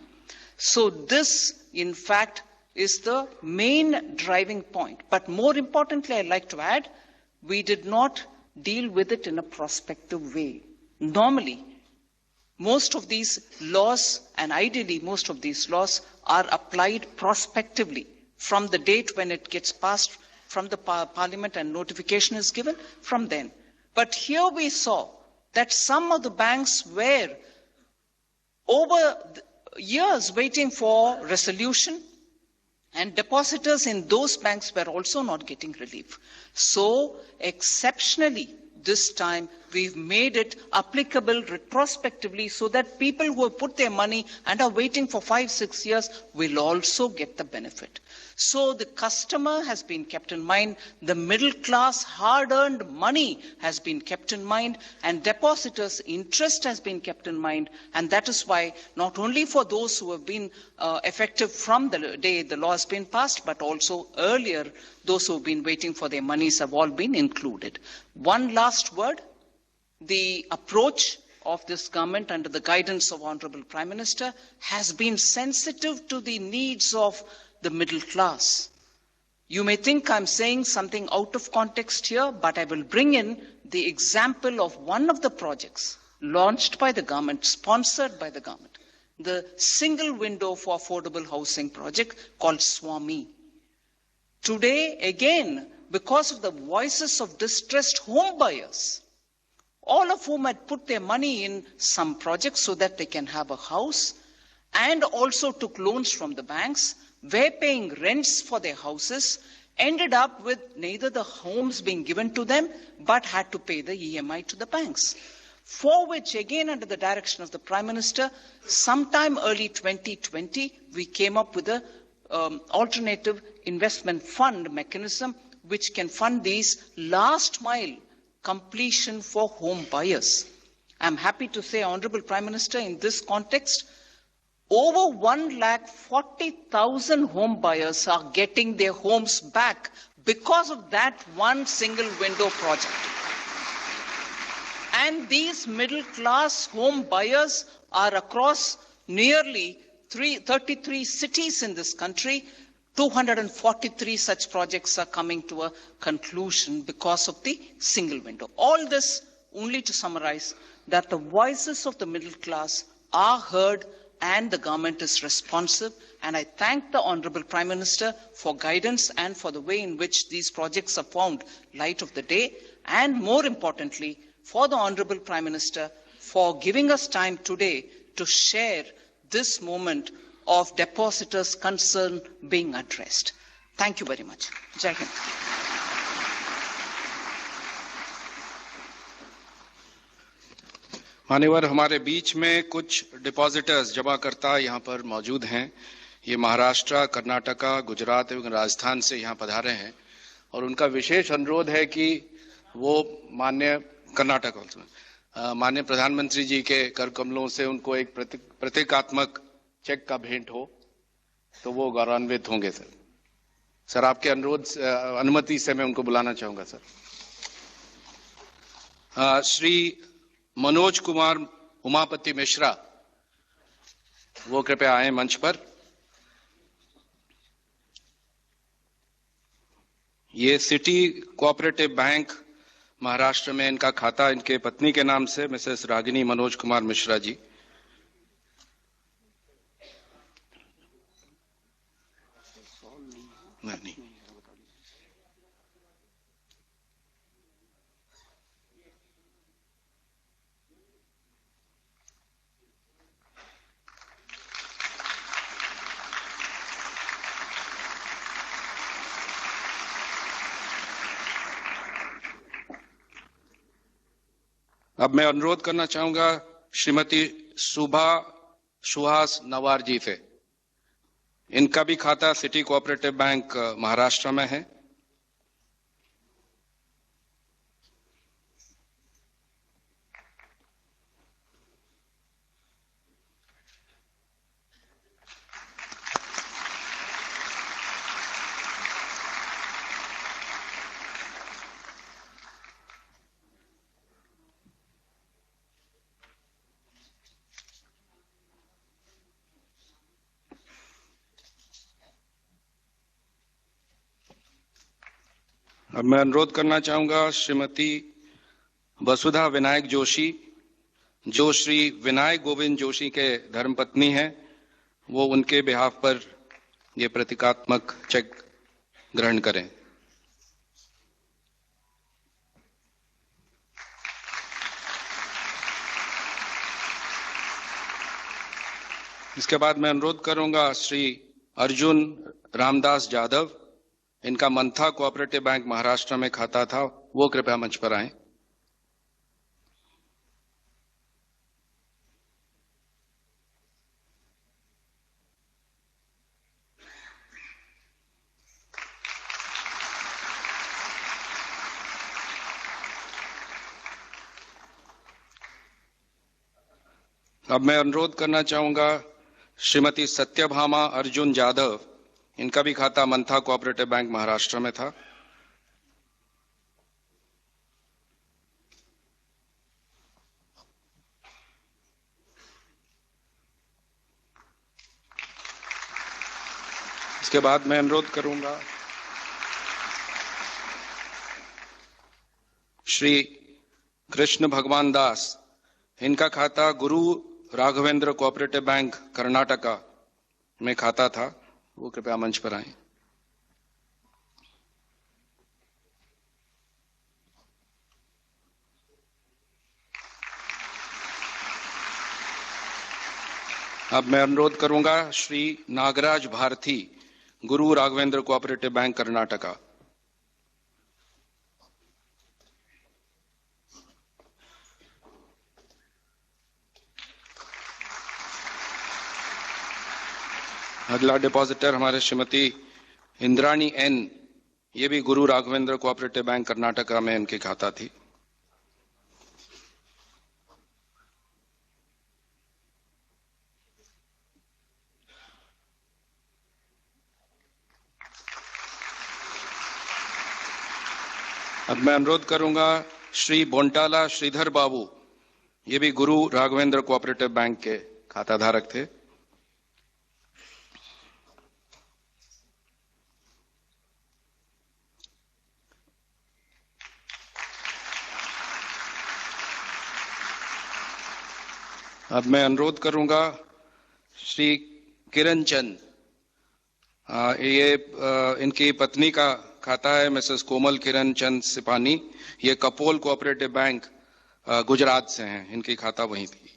So this, in fact, is the main driving point. But more importantly, I'd like to add, we did not deal with it in a prospective way. Normally, most of these laws, and ideally most of these laws, are applied prospectively from the date when it gets passed from the Parliament and notification is given from then. But here we saw that some of the banks were over years waiting for resolution, and depositors in those banks were also not getting relief. So, exceptionally, this time we've made it applicable retrospectively so that people who have put their money and are waiting for 5-6 years will also get the benefit. So the customer has been kept in mind, the middle class hard-earned money has been kept in mind, and depositors' interest has been kept in mind, and that is why not only for those who have been effective from the day the law has been passed, but also earlier, those who have been waiting for their monies have all been included. One last word, the approach of this government under the guidance of Honorable Prime Minister has been sensitive to the needs of the middle class. You may think I'm saying something out of context here, but I will bring in the example of one of the projects launched by the government, sponsored by the government, the single window for affordable housing project called Swami. Today, again, because of the voices of distressed home buyers, all of whom had put their money in some projects so that they can have a house, and also took loans from the banks, were paying rents for their houses, ended up with neither the homes being given to them, but had to pay the EMI to the banks. For which, again, under the direction of the Prime Minister, sometime early 2020, we came up with an alternative investment fund mechanism which can fund these last mile completion for home buyers. I'm happy to say, Honorable Prime Minister, in this context, over 140,000 home buyers are getting their homes back because of that one single window project. And these middle class home buyers are across nearly 33 cities in this country. 243 such projects are coming to a conclusion because of the single window. All this only to summarize that the voices of the middle class are heard and the government is responsive. And I thank the Honorable Prime Minister for guidance and for the way in which these projects have found light of the day. And more importantly, for the Honorable Prime Minister for giving us time today to share this moment of depositors' concern being addressed. Thank you very much. Jai Hind. मान्यवर, हमारे बीच में कुछ depositors जमाकर्ता यहाँ पर मौजूद हैं। ये महाराष्ट्र, कर्नाटका, गुजरात एवं राजस्थान से यहाँ पधारे हैं और उनका विशेष अनुरोध है कि वो माननीय प्रधानमंत्री जी के कर कमलों से उनको एक प्रतीकात्मक चेक का भेंट हो तो वो गौरवान्वित होंगे। सर आपके अनुमति से मैं उनको बुलाना चाहूंगा। सर श्री मनोज कुमार उमापति मिश्रा, वो कृपया आए मंच पर। ये सिटी कोऑपरेटिव बैंक महाराष्ट्र में इनका खाता, इनके पत्नी के नाम से मिसेस रागिनी मनोज कुमार मिश्रा जी। नहीं, अब मैं अनुरोध करना चाहूंगा श्रीमती सुहास नवार जी से। इनका भी खाता सिटी कोऑपरेटिव बैंक महाराष्ट्र में है। अब मैं अनुरोध करना चाहूंगा श्रीमती वसुधा विनायक जोशी, जो श्री विनायक गोविंद जोशी के धर्मपत्नी हैं, वो उनके बिहाफ पर ये प्रतीकात्मक चेक ग्रहण करें। इसके बाद मैं अनुरोध करूंगा श्री अर्जुन रामदास जाधव, इनका मंथा कोऑपरेटिव बैंक महाराष्ट्र में खाता था, वो कृपया मंच पर आएं। अब मैं अनुरोध करना चाहूंगा श्रीमती सत्यभामा अर्जुन जाधव, इनका भी खाता मंथा कोऑपरेटिव बैंक महाराष्ट्र में था। इसके बाद मैं अनुरोध करूंगा श्री कृष्ण भगवान दास, इनका खाता गुरु राघवेंद्र कोऑपरेटिव बैंक कर्नाटका में खाता था, वो कृपया मंच पर आए। अब मैं अनुरोध करूंगा श्री नागराज भारती, गुरु राघवेंद्र कोऑपरेटिव बैंक कर्नाटका। अगला डिपॉजिटर हमारे श्रीमती इंद्राणी एन, ये भी गुरु राघवेंद्र कोऑपरेटिव बैंक कर्नाटका में इनकी खाता थी। अब मैं अनुरोध करूंगा श्री बोंटाला श्रीधर बाबू, ये भी गुरु राघवेंद्र कोऑपरेटिव बैंक के खाता धारक थे। अब मैं अनुरोध करूंगा श्री किरण चंद, ये इनकी पत्नी का खाता है, मिसेस कोमल किरण चंद सिपानी, ये कपोल कोऑपरेटिव बैंक गुजरात से हैं, इनकी खाता वहीं थी।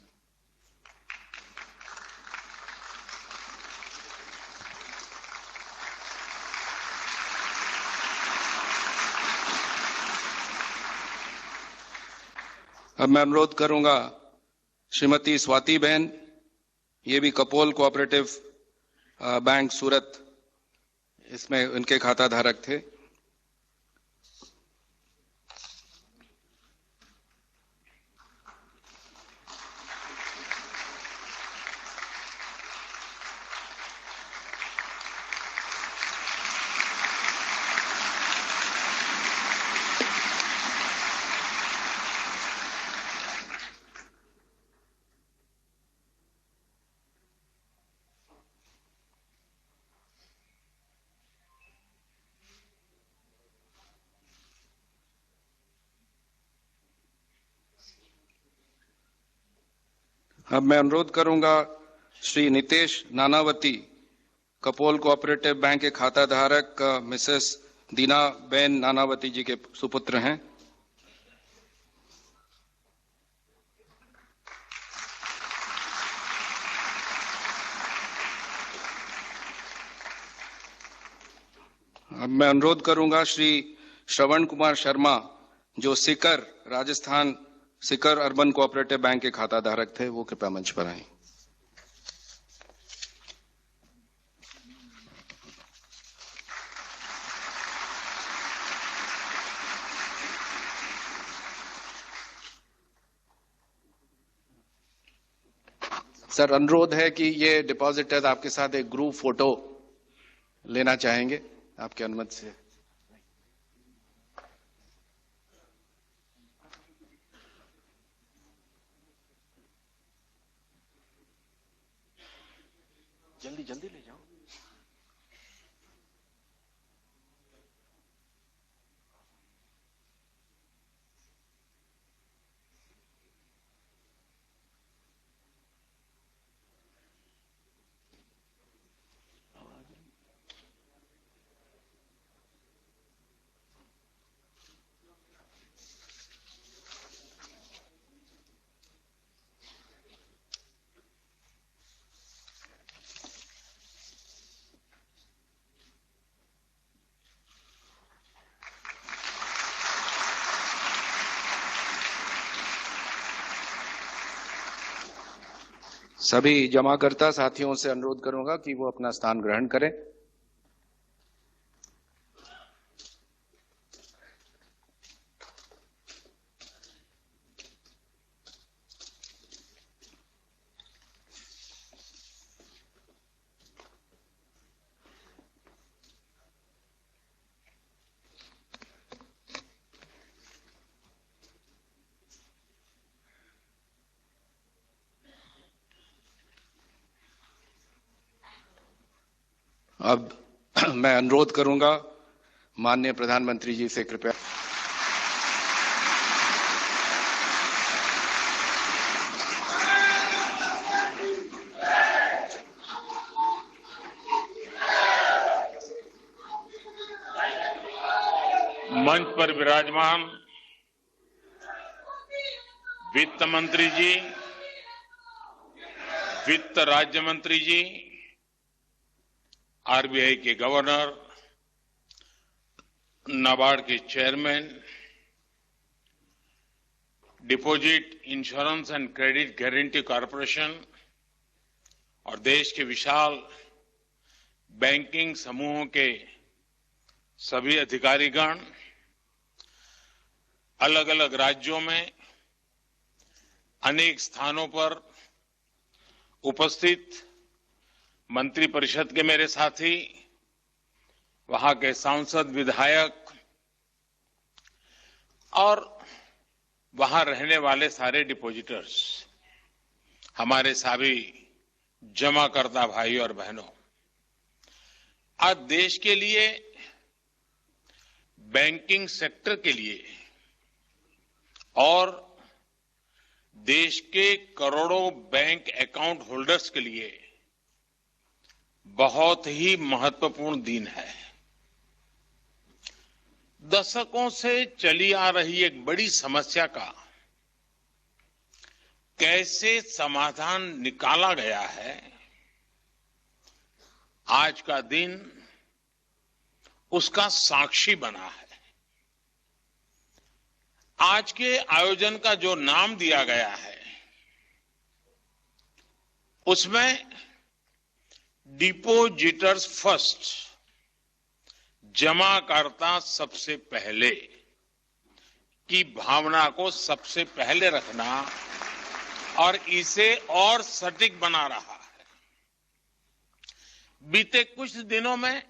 अब मैं अनुरोध करूंगा श्रीमती स्वाति बहन, ये भी कपोल कोऑपरेटिव बैंक सूरत, इसमें उनके खाता धारक थे। अब मैं अनुरोध करूंगा श्री नितेश नानावती, कपोल कोऑपरेटिव बैंक के खाता धारक मिसेस दीना बेन नानावती जी के सुपुत्र हैं। अब मैं अनुरोध करूंगा श्री श्रवण कुमार शर्मा, जो Sikar Rajasthan Sikar urban cooperative bank के खाता धारक थे, वो कृपया मंच पर आए। सर, अनुरोध है कि ये डिपॉजिटर्स आपके साथ एक ग्रुप फोटो लेना चाहेंगे, आपकी अनुमति से। जल्दी जल्दी ले जाओ। सभी जमाकर्ता साथियों से अनुरोध करूंगा कि वो अपना स्थान ग्रहण करें। अब मैं अनुरोध करूंगा माननीय प्रधानमंत्री जी से कृपया मंच पर विराजमान वित्त मंत्री जी, वित्त राज्य मंत्री जी, आरबीआई के गवर्नर, नाबार्ड के chairman, deposit insurance and credit guarantee corporation और देश के विशाल बैंकिंग समूहों के सभी अधिकारीगण, अलग अलग राज्यों में अनेक स्थानों पर उपस्थित मंत्रिपरिषद के मेरे साथी, वहां के सांसद, विधायक और वहां रहने वाले सारे डिपॉजिटर्स, हमारे सभी जमाकर्ता भाई और बहनों, आज देश के लिए, बैंकिंग सेक्टर के लिए और देश के करोड़ों बैंक अकाउंट होल्डर्स के लिए बहुत ही महत्वपूर्ण दिन है। दशकों से चली आ रही एक बड़ी समस्या का कैसे समाधान निकाला गया है, आज का दिन उसका साक्षी बना है। आज के आयोजन का जो नाम दिया गया है, उसमें डिपॉजिटर्स फर्स्ट, जमाकर्ता सबसे पहले की भावना को सबसे पहले रखना और इसे और सटीक बना रहा है। बीते कुछ दिनों में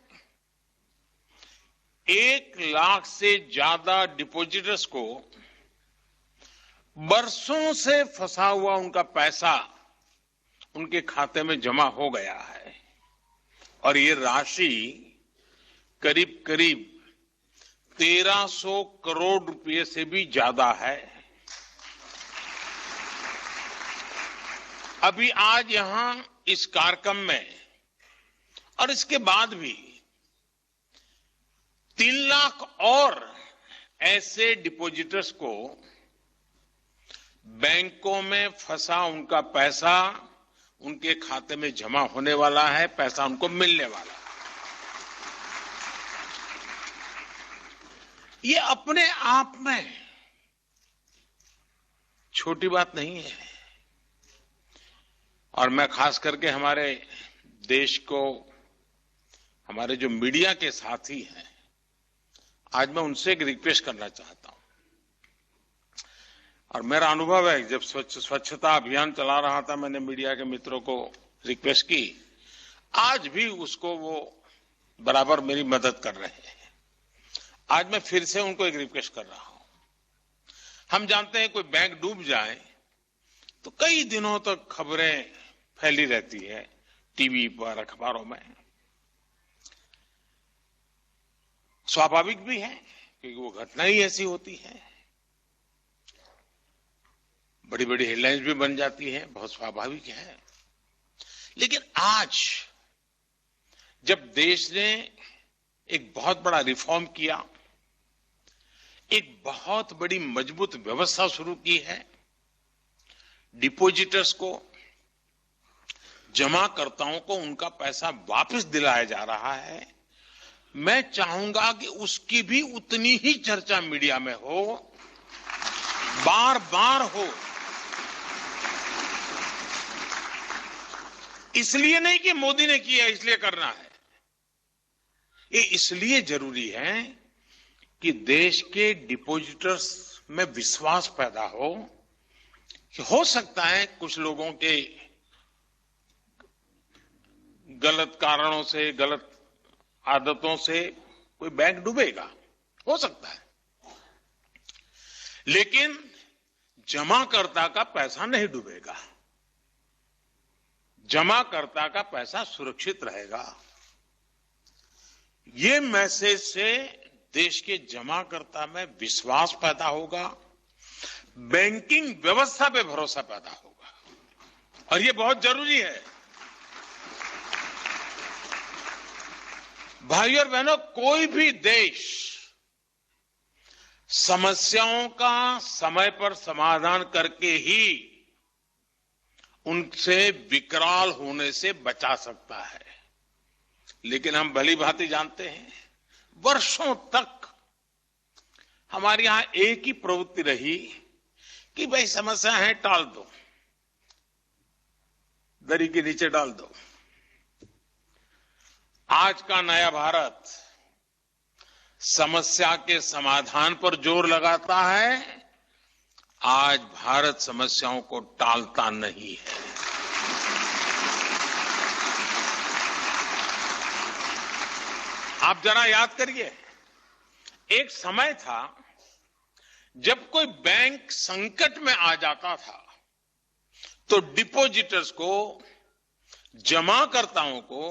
1 लाख से ज्यादा डिपॉजिटर्स को बरसों से फंसा हुआ उनका पैसा उनके खाते में जमा हो गया है और ये राशि करीब करीब 1300 करोड़ रुपए से भी ज्यादा है। अभी आज यहां इस कार्यक्रम में और इसके बाद भी 3 लाख और ऐसे डिपॉजिटर्स को बैंकों में फंसा उनका पैसा उनके खाते में जमा होने वाला है, पैसा उनको मिलने वाला है। ये अपने आप में छोटी बात नहीं है और मैं खास करके हमारे देश को, हमारे जो मीडिया के साथी हैं, आज मैं उनसे एक रिक्वेस्ट करना चाहता हूं और मेरा अनुभव है, जब स्वच्छता अभियान चला रहा था, मैंने मीडिया के मित्रों को रिक्वेस्ट की, आज भी उसको वो बराबर मेरी मदद कर रहे हैं। आज मैं फिर से उनको एक रिक्वेस्ट कर रहा हूं। हम जानते हैं कोई बैंक डूब जाए तो कई दिनों तक खबरें फैली रहती है, टीवी पर, अखबारों में। स्वाभाविक भी है क्योंकि वो घटना ही ऐसी होती है, बड़ी बड़ी हेडलाइंस भी बन जाती है, बहुत स्वाभाविक है। लेकिन आज जब देश ने एक बहुत बड़ा रिफॉर्म किया, एक बहुत बड़ी मजबूत व्यवस्था शुरू की है, डिपॉजिटर्स को, जमाकर्ताओं को उनका पैसा वापस दिलाया जा रहा है, मैं चाहूंगा कि उसकी भी उतनी ही चर्चा मीडिया में हो, बार बार हो। इसलिए नहीं कि मोदी ने किया इसलिए करना है, ये इसलिए जरूरी है कि देश के डिपॉजिटर्स में विश्वास पैदा हो सकता है कुछ लोगों के गलत कारणों से, गलत आदतों से कोई बैंक डूबेगा, हो सकता है, लेकिन जमाकर्ता का पैसा नहीं डूबेगा, जमाकर्ता का पैसा सुरक्षित रहेगा। ये मैसेज से देश के जमाकर्ता में विश्वास पैदा होगा, बैंकिंग व्यवस्था पे भरोसा पैदा होगा और ये बहुत जरूरी है। भाइयों और बहनों, कोई भी देश समस्याओं का समय पर समाधान करके ही उनसे विकराल होने से बचा सकता है। लेकिन हम भली भांति जानते हैं, वर्षों तक हमारे यहां एक ही प्रवृत्ति रही कि भाई समस्या है, टाल दो, दरी के नीचे डाल दो। आज का नया भारत समस्या के समाधान पर जोर लगाता है। आज भारत समस्याओं को टालता नहीं है। आप जरा याद करिए, एक समय था जब कोई बैंक संकट में आ जाता था तो डिपॉजिटर्स को, जमाकर्ताओं को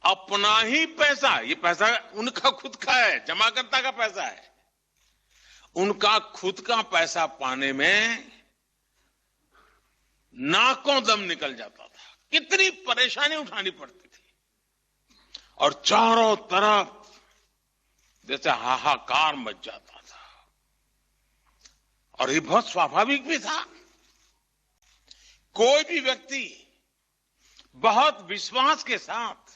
अपना ही पैसा, ये पैसा उनका खुद का है, जमाकर्ता का पैसा है, उनका खुद का पैसा पाने में नाकों दम निकल जाता था। कितनी परेशानी उठानी पड़ती थी और चारों तरफ जैसे हाहाकार मच जाता था। और ये बहुत स्वाभाविक भी था। कोई भी व्यक्ति बहुत विश्वास के साथ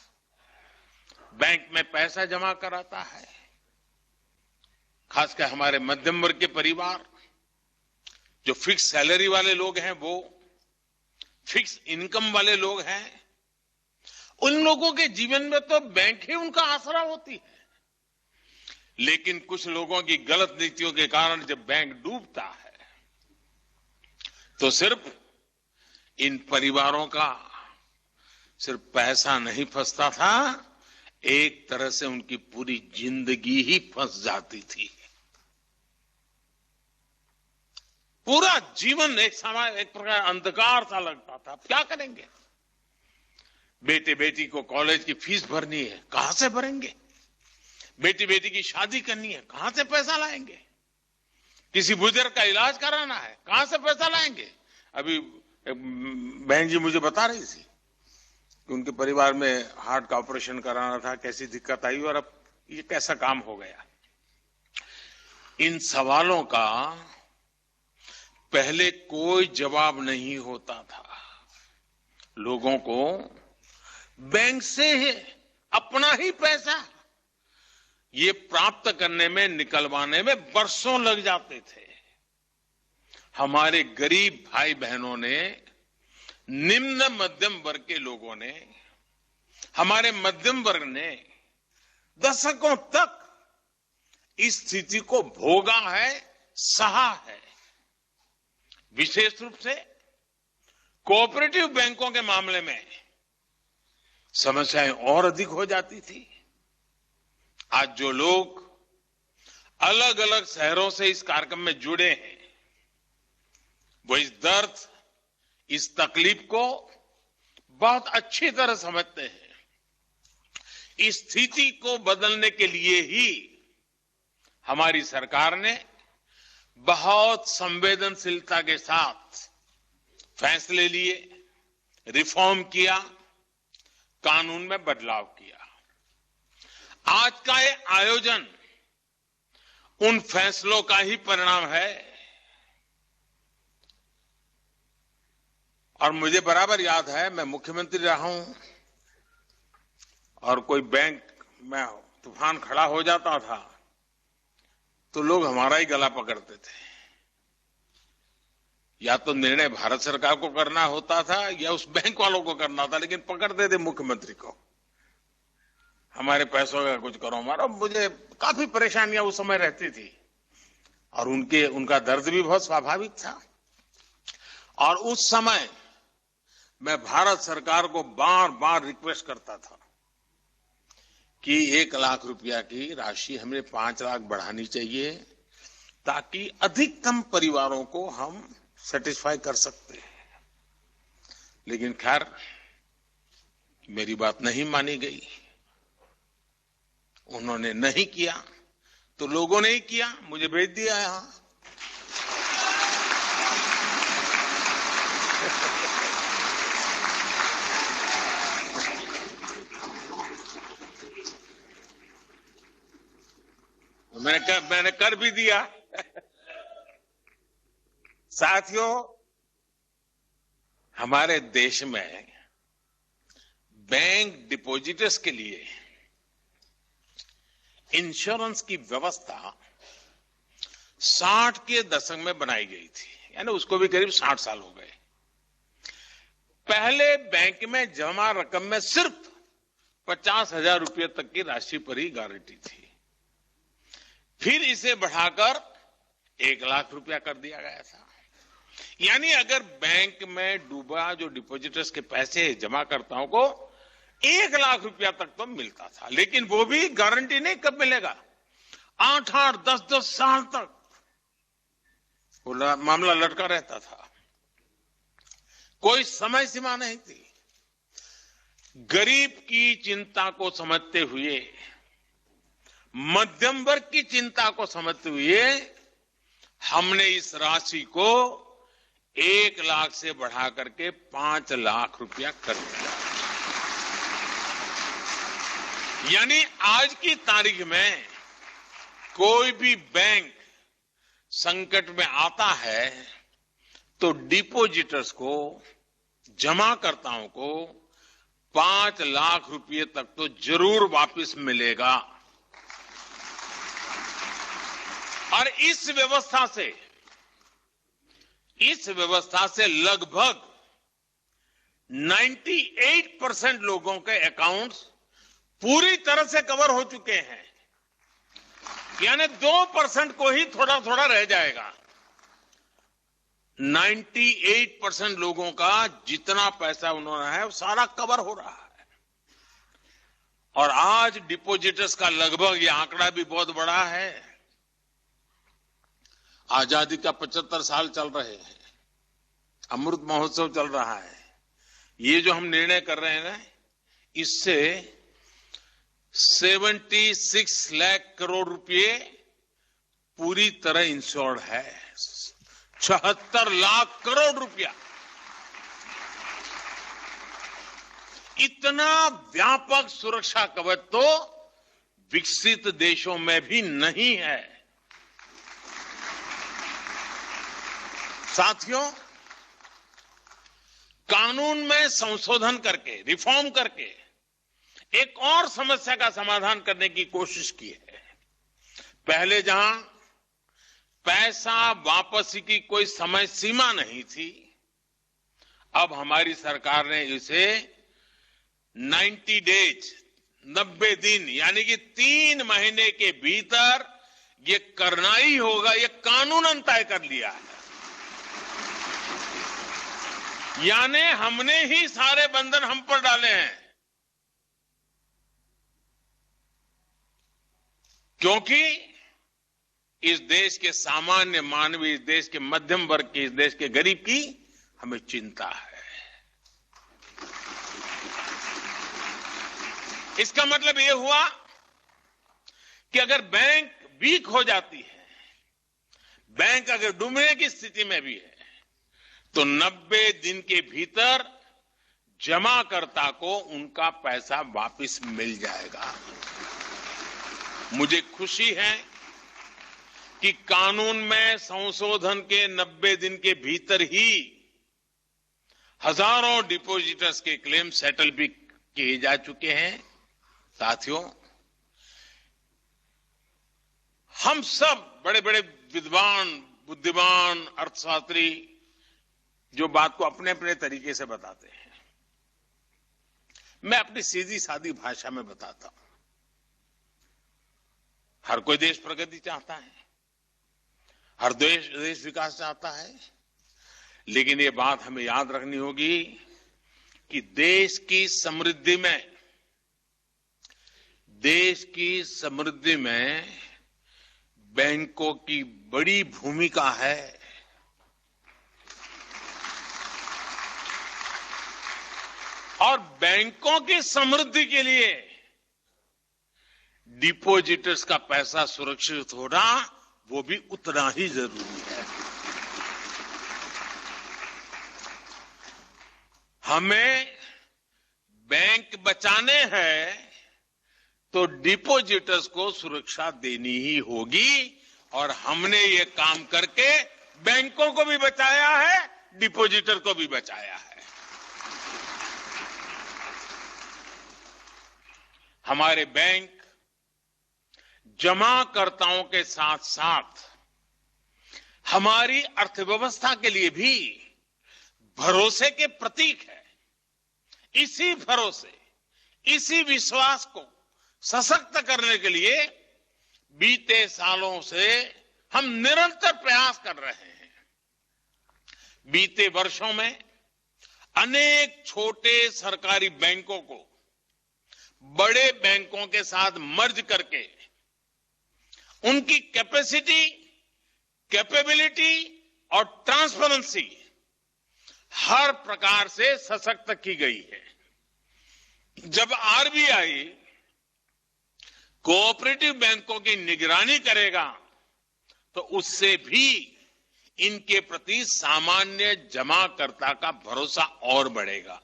बैंक में पैसा जमा कराता है, खासकर हमारे मध्यम वर्ग के परिवार, जो फिक्स सैलरी वाले लोग हैं, वो फिक्स इनकम वाले लोग हैं, उन लोगों के जीवन में तो बैंक ही उनका आसरा होती है। लेकिन कुछ लोगों की गलत नीतियों के कारण जब बैंक डूबता है तो सिर्फ इन परिवारों का सिर्फ पैसा नहीं फंसता था, एक तरह से उनकी पूरी जिंदगी ही फंस जाती थी। पूरा जीवन एक समय एक प्रकार अंधकार सा लगता था। क्या करेंगे? बेटे बेटी को कॉलेज की फीस भरनी है, कहां से भरेंगे? बेटी की शादी करनी है, कहां से पैसा लाएंगे? किसी बुजुर्ग का इलाज कराना है, कहां से पैसा लाएंगे? अभी बहन जी मुझे बता रही थी कि उनके परिवार में हार्ट का ऑपरेशन कराना था, कैसी दिक्कत आई और अब ये कैसा काम हो गया। इन सवालों का पहले कोई जवाब नहीं होता था। लोगों को बैंक से अपना ही पैसा ये प्राप्त करने में, निकलवाने में वर्षों लग जाते थे। हमारे गरीब भाई बहनों ने, निम्न मध्यम वर्ग के लोगों ने, हमारे मध्यम वर्ग ने दशकों तक इस स्थिति को भोगा है, सहा है। विशेष रूप से कोऑपरेटिव बैंकों के मामले में समस्याएं और अधिक हो जाती थी। आज जो लोग अलग अलग शहरों से इस कार्यक्रम में जुड़े हैं, वो इस दर्द, इस तकलीफ को बहुत अच्छी तरह समझते हैं। इस स्थिति को बदलने के लिए ही हमारी सरकार ने बहुत संवेदनशीलता के साथ फैसले लिए, रिफॉर्म किया, कानून में बदलाव किया। आज का ये आयोजन उन फैसलों का ही परिणाम है। और मुझे बराबर याद है, मैं मुख्यमंत्री रहा हूं और कोई बैंक में तूफान खड़ा हो जाता था तो लोग हमारा ही गला पकड़ते थे। या तो निर्णय भारत सरकार को करना होता था या उस बैंक वालों को करना था, लेकिन पकड़ते थे मुख्यमंत्री को। हमारे पैसों का कुछ करो हमारा। मुझे काफी परेशानियां उस समय रहती थी और उनका दर्द भी बहुत स्वाभाविक था। और उस समय मैं भारत सरकार को बार बार रिक्वेस्ट करता था कि 1 लाख रुपया की राशि हमें 5 लाख बढ़ानी चाहिए ताकि अधिकतम परिवारों को हम सेटिस्फाई कर सकते हैं। लेकिन खैर मेरी बात नहीं मानी गई। उन्होंने नहीं किया तो लोगों ने ही किया, मुझे भेज दिया यहां। मैंने कर भी दिया। साथियों, हमारे देश में बैंक डिपॉजिटर्स के लिए इंश्योरेंस की व्यवस्था 60 के दशक में बनाई गई थी, यानी उसको भी करीब 60 साल हो गए। पहले बैंक में जमा रकम में सिर्फ 50,000 रुपये तक की राशि पर ही गारंटी थी। फिर इसे बढ़ाकर 1 लाख रुपया कर दिया गया था। यानी अगर बैंक में डूबा जो डिपॉजिटर्स के पैसे जमाकर्ताओं को 1 लाख रुपया तक तो मिलता था, लेकिन वो भी गारंटी नहीं कब मिलेगा, 8-8, 10-10 साल तक वो मामला लटका रहता था, कोई समय सीमा नहीं थी। गरीब की चिंता को समझते हुए, मध्यम वर्ग की चिंता को समझते हुए हमने इस राशि को 1 लाख से बढ़ा करके 5 लाख रुपया कर दिया। यानी आज की तारीख में कोई भी बैंक संकट में आता है तो डिपॉजिटर्स को, जमाकर्ताओं को 5 लाख रुपये तक तो जरूर वापस मिलेगा। और इस व्यवस्था से लगभग 98% लोगों के अकाउंट्स पूरी तरह से कवर हो चुके हैं, यानी 2% को ही थोड़ा थोड़ा रह जाएगा। 98% लोगों का जितना पैसा उन्होंने है वो सारा कवर हो रहा है। और आज डिपॉजिटर्स का लगभग ये आंकड़ा भी बहुत बड़ा है। आजादी का 75 साल चल रहे हैं, अमृत महोत्सव चल रहा है। ये जो हम निर्णय कर रहे हैं ना, इससे 76 लाख करोड़ रुपए पूरी तरह इंश्योर्ड है। 76 लाख करोड़ रुपया, इतना व्यापक सुरक्षा कवच तो विकसित देशों में भी नहीं है। साथियों, कानून में संशोधन करके, रिफॉर्म करके एक और समस्या का समाधान करने की कोशिश की है। पहले जहां पैसा वापसी की कोई समय सीमा नहीं थी, अब हमारी सरकार ने इसे 90 डेज, 90 दिन, यानी कि 3 महीने के भीतर ये करना ही होगा, ये कानूनन तय कर लिया है। यानी हमने ही सारे बंधन हम पर डाले हैं, क्योंकि इस देश के सामान्य मानव, इस देश के मध्यम वर्ग की, इस देश के गरीब की हमें चिंता है। इसका मतलब यह हुआ कि अगर बैंक वीक हो जाती है, बैंक अगर डूबने की स्थिति में भी है, तो 90 दिन के भीतर जमाकर्ता को उनका पैसा वापस मिल जाएगा। मुझे खुशी है कि कानून में संशोधन के 90 दिन के भीतर ही हजारों डिपॉजिटर्स के क्लेम सेटल भी किए जा चुके हैं। साथियों, हम सब बड़े बड़े विद्वान, बुद्धिमान, अर्थशास्त्री जो बात को अपने अपने तरीके से बताते हैं, मैं अपनी सीधी सादी भाषा में बताता हूं। हर कोई देश प्रगति चाहता है, हर देश विकास चाहता है, लेकिन ये बात हमें याद रखनी होगी कि देश की समृद्धि में बैंकों की बड़ी भूमिका है। और बैंकों की समृद्धि के लिए डिपॉजिटर्स का पैसा सुरक्षित होना वो भी उतना ही जरूरी है। हमें बैंक बचाने हैं तो डिपॉजिटर्स को सुरक्षा देनी ही होगी और हमने ये काम करके बैंकों को भी बचाया है, डिपॉजिटर को भी बचाया है। हमारे बैंक जमाकर्ताओं के साथ साथ हमारी अर्थव्यवस्था के लिए भी भरोसे के प्रतीक है। इसी भरोसे, इसी विश्वास को सशक्त करने के लिए बीते सालों से हम निरंतर प्रयास कर रहे हैं। बीते वर्षों में अनेक छोटे सरकारी बैंकों को बड़े बैंकों के साथ मर्ज करके उनकी कैपेसिटी, कैपेबिलिटी और ट्रांसपेरेंसी हर प्रकार से सशक्त की गई है। जब आरबीआई कोऑपरेटिव बैंकों की निगरानी करेगा तो उससे भी इनके प्रति सामान्य जमाकर्ता का भरोसा और बढ़ेगा।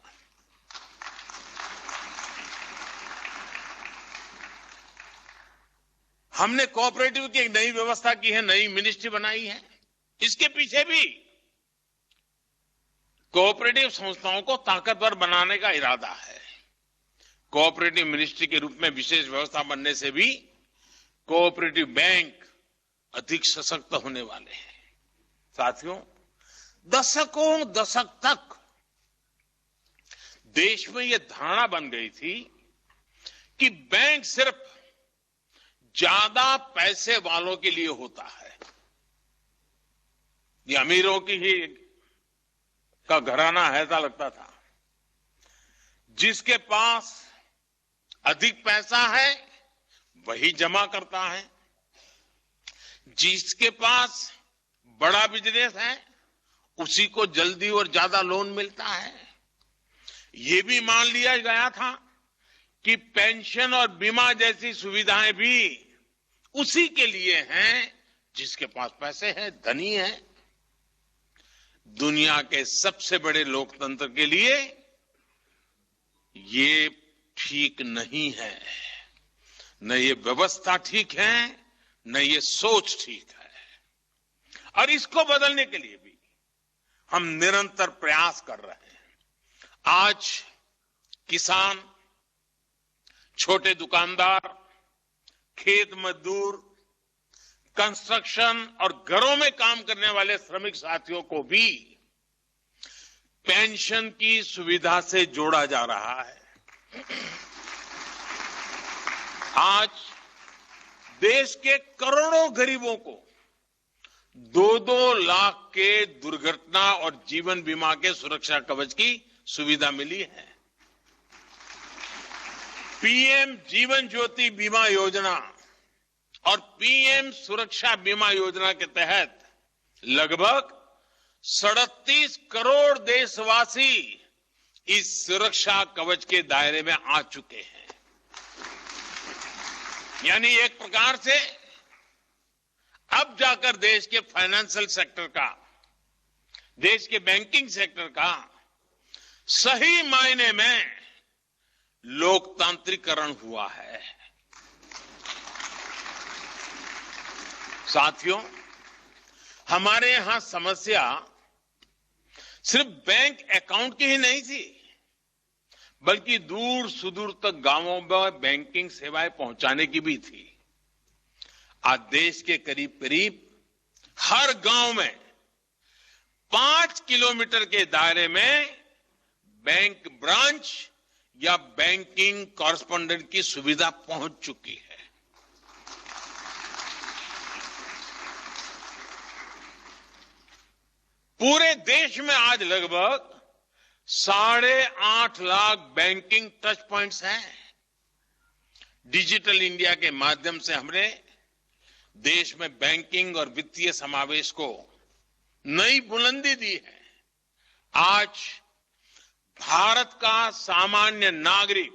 हमने कोऑपरेटिव की एक नई व्यवस्था की है, नई मिनिस्ट्री बनाई है। इसके पीछे भी कोऑपरेटिव संस्थाओं को ताकतवर बनाने का इरादा है। कोऑपरेटिव मिनिस्ट्री के रूप में विशेष व्यवस्था बनने से भी कोऑपरेटिव बैंक अधिक सशक्त होने वाले हैं। साथियों, दशकों दशक तक देश में यह धारणा बन गई थी कि बैंक सिर्फ ज्यादा पैसे वालों के लिए होता है। ये अमीरों की ही का घराना है ऐसा लगता था। जिसके पास अधिक पैसा है वही जमा करता है, जिसके पास बड़ा बिजनेस है उसी को जल्दी और ज्यादा लोन मिलता है। ये भी मान लिया गया था कि पेंशन और बीमा जैसी सुविधाएं भी उसी के लिए हैं जिसके पास पैसे हैं, धनी है। दुनिया के सबसे बड़े लोकतंत्र के लिए ये ठीक नहीं है। न ये व्यवस्था ठीक है, न ये सोच ठीक है। और इसको बदलने के लिए भी हम निरंतर प्रयास कर रहे हैं। आज किसान, छोटे दुकानदार, खेत मजदूर, कंस्ट्रक्शन और घरों में काम करने वाले श्रमिक साथियों को भी पेंशन की सुविधा से जोड़ा जा रहा है। आज देश के करोड़ों गरीबों को 2-2 लाख के दुर्घटना और जीवन बीमा के सुरक्षा कवच की सुविधा मिली है। पीएम जीवन ज्योति बीमा योजना और पीएम सुरक्षा बीमा योजना के तहत लगभग 37 करोड़ देशवासी इस सुरक्षा कवच के दायरे में आ चुके हैं। यानी एक प्रकार से अब जाकर देश के फाइनेंशियल सेक्टर का, देश के बैंकिंग सेक्टर का सही मायने में लोकतांत्रिकरण हुआ है। साथियों, हमारे यहां समस्या सिर्फ बैंक अकाउंट की ही नहीं थी, बल्कि दूर सुदूर तक गांवों में बैंकिंग सेवाएं पहुंचाने की भी थी। आज देश के करीब करीब हर गांव में 5 किलोमीटर के दायरे में बैंक ब्रांच या बैंकिंग कॉरेस्पॉन्डेंट की सुविधा पहुंच चुकी है। पूरे देश में आज लगभग 8.5 लाख बैंकिंग टच पॉइंट्स हैं। डिजिटल इंडिया के माध्यम से हमने देश में बैंकिंग और वित्तीय समावेश को नई बुलंदी दी है। आज भारत का सामान्य नागरिक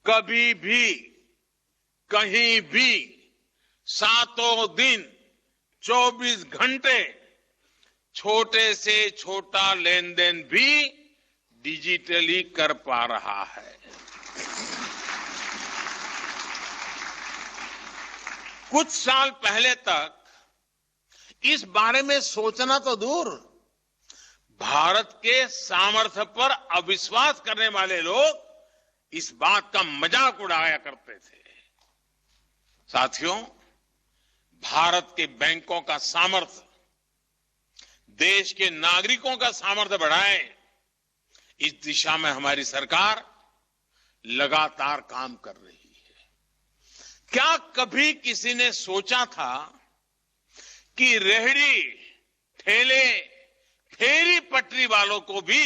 कभी भी, कहीं भी, सातों दिन, 24 घंटे छोटे से छोटा लेन देन भी डिजिटली कर पा रहा है। कुछ साल पहले तक इस बारे में सोचना तो दूर, भारत के सामर्थ्य पर अविश्वास करने वाले लोग इस बात का मजाक उड़ाया करते थे। साथियों, भारत के बैंकों का सामर्थ्य देश के नागरिकों का सामर्थ्य बढ़ाए, इस दिशा में हमारी सरकार लगातार काम कर रही है। क्या कभी किसी ने सोचा था कि रेहड़ी, ठेले, फेरी पटरी वालों को भी,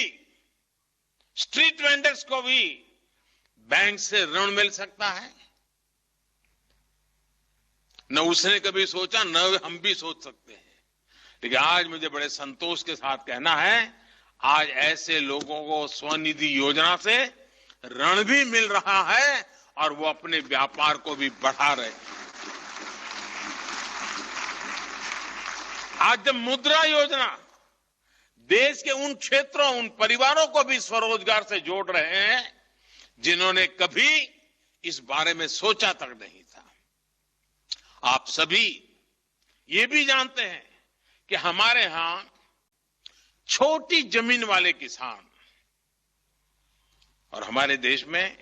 स्ट्रीट वेंडर्स को भी बैंक से ऋण मिल सकता है? न उसने कभी सोचा, न हम भी सोच सकते हैं। लेकिन आज मुझे बड़े संतोष के साथ कहना है, आज ऐसे लोगों को स्वनिधि योजना से ऋण भी मिल रहा है और वो अपने व्यापार को भी बढ़ा रहे हैं। आज जब मुद्रा योजना देश के उन क्षेत्रों, उन परिवारों को भी स्वरोजगार से जोड़ रहे हैं जिन्होंने कभी इस बारे में सोचा तक नहीं था। आप सभी ये भी जानते हैं कि हमारे यहां छोटी जमीन वाले किसान, और हमारे देश में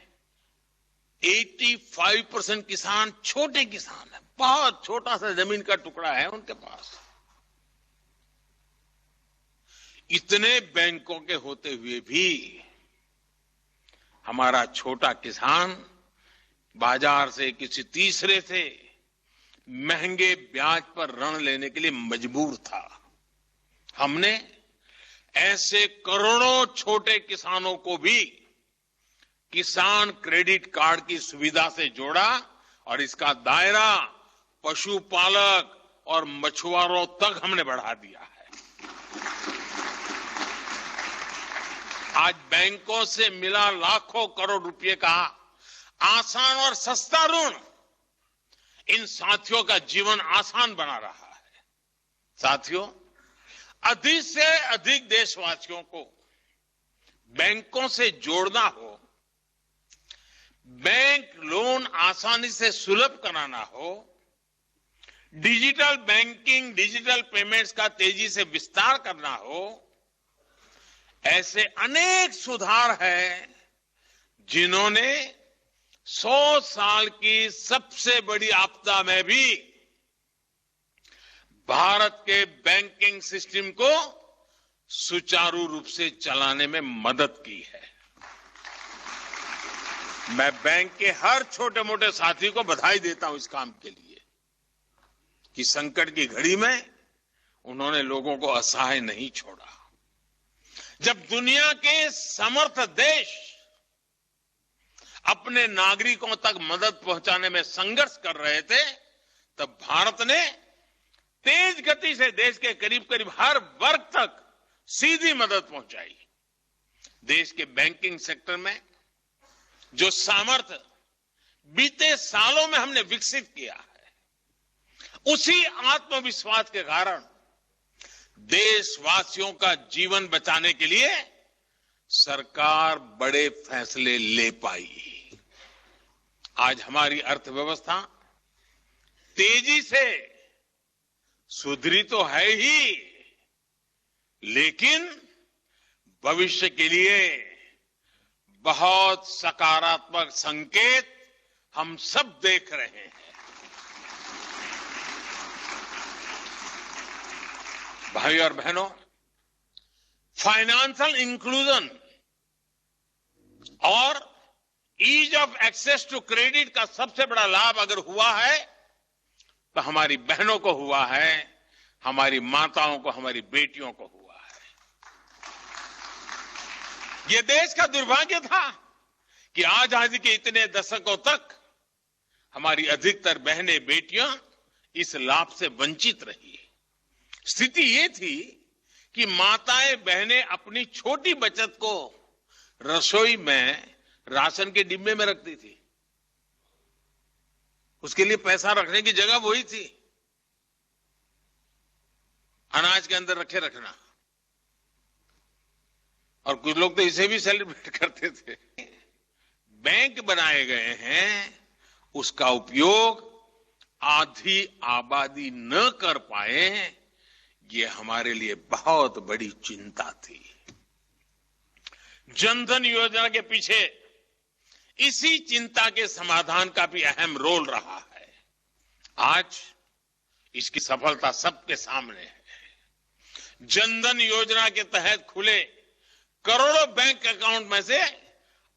85% किसान छोटे किसान हैं, बहुत छोटा सा जमीन का टुकड़ा है उनके पास। इतने बैंकों के होते हुए भी हमारा छोटा किसान बाजार से किसी तीसरे से महंगे ब्याज पर ऋण लेने के लिए मजबूर था। हमने ऐसे करोड़ों छोटे किसानों को भी किसान क्रेडिट कार्ड की सुविधा से जोड़ा और इसका दायरा पशुपालक और मछुआरों तक हमने बढ़ा दिया है। आज बैंकों से मिला लाखों करोड़ रुपए का आसान और सस्ता ऋण इन साथियों का जीवन आसान बना रहा है। साथियों, अधिक से अधिक देशवासियों को बैंकों से जोड़ना हो, बैंक लोन आसानी से सुलभ कराना हो, डिजिटल बैंकिंग, डिजिटल पेमेंट्स का तेजी से विस्तार करना हो, ऐसे अनेक सुधार हैं जिन्होंने 100 साल की सबसे बड़ी आपदा में भी भारत के बैंकिंग सिस्टम को सुचारू रूप से चलाने में मदद की है। मैं बैंक के हर छोटे मोटे साथी को बधाई देता हूं इस काम के लिए कि संकट की घड़ी में उन्होंने लोगों को असहाय नहीं छोड़ा। जब दुनिया के समर्थ देश अपने नागरिकों तक मदद पहुंचाने में संघर्ष कर रहे थे, तब भारत ने तेज गति से देश के करीब करीब हर वर्ग तक सीधी मदद पहुंचाई। देश के बैंकिंग सेक्टर में जो सामर्थ्य बीते सालों में हमने विकसित किया है, उसी आत्मविश्वास के कारण देशवासियों का जीवन बचाने के लिए सरकार बड़े फैसले ले पाई। आज हमारी अर्थव्यवस्था तेजी से सुधरी तो है ही, लेकिन भविष्य के लिए बहुत सकारात्मक संकेत हम सब देख रहे हैं। भाई और बहनों, फाइनेंशियल इंक्लूजन और ease of access to credit का सबसे बड़ा लाभ अगर हुआ है तो हमारी बहनों को हुआ है, हमारी माताओं को, हमारी बेटियों को हुआ है। यह देश का दुर्भाग्य था कि आजादी के इतने दशकों तक हमारी अधिकतर बहनें, बेटियां इस लाभ से वंचित रही। स्थिति ये थी कि माताएं, बहनें अपनी छोटी बचत को रसोई में राशन के डिब्बे में रखती थी। उसके लिए पैसा रखने की जगह वही थी, अनाज के अंदर रखे रखना। और कुछ लोग तो इसे भी सेलिब्रेट करते थे। बैंक बनाए गए हैं, उसका उपयोग आधी आबादी न कर पाए, ये हमारे लिए बहुत बड़ी चिंता थी। जनधन योजना के पीछे इसी चिंता के समाधान का भी अहम रोल रहा है। आज इसकी सफलता सबके सामने है। जनधन योजना के तहत खुले करोड़ों बैंक अकाउंट में से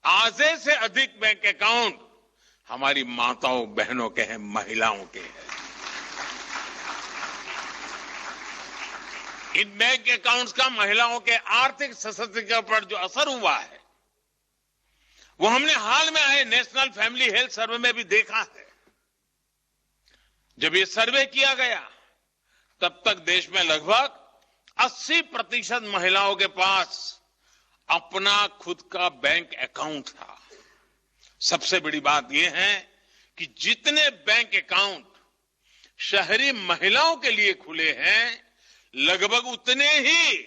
आधे से अधिक बैंक अकाउंट हमारी माताओं बहनों के हैं, महिलाओं के हैं। इन बैंक अकाउंट्स का महिलाओं के आर्थिक सशक्तिकरण पर जो असर हुआ है वो हमने हाल में आए नेशनल फैमिली हेल्थ सर्वे में भी देखा है। जब ये सर्वे किया गया तब तक देश में लगभग 80% महिलाओं के पास अपना खुद का बैंक अकाउंट था। सबसे बड़ी बात यह है कि जितने बैंक अकाउंट शहरी महिलाओं के लिए खुले हैं, लगभग उतने ही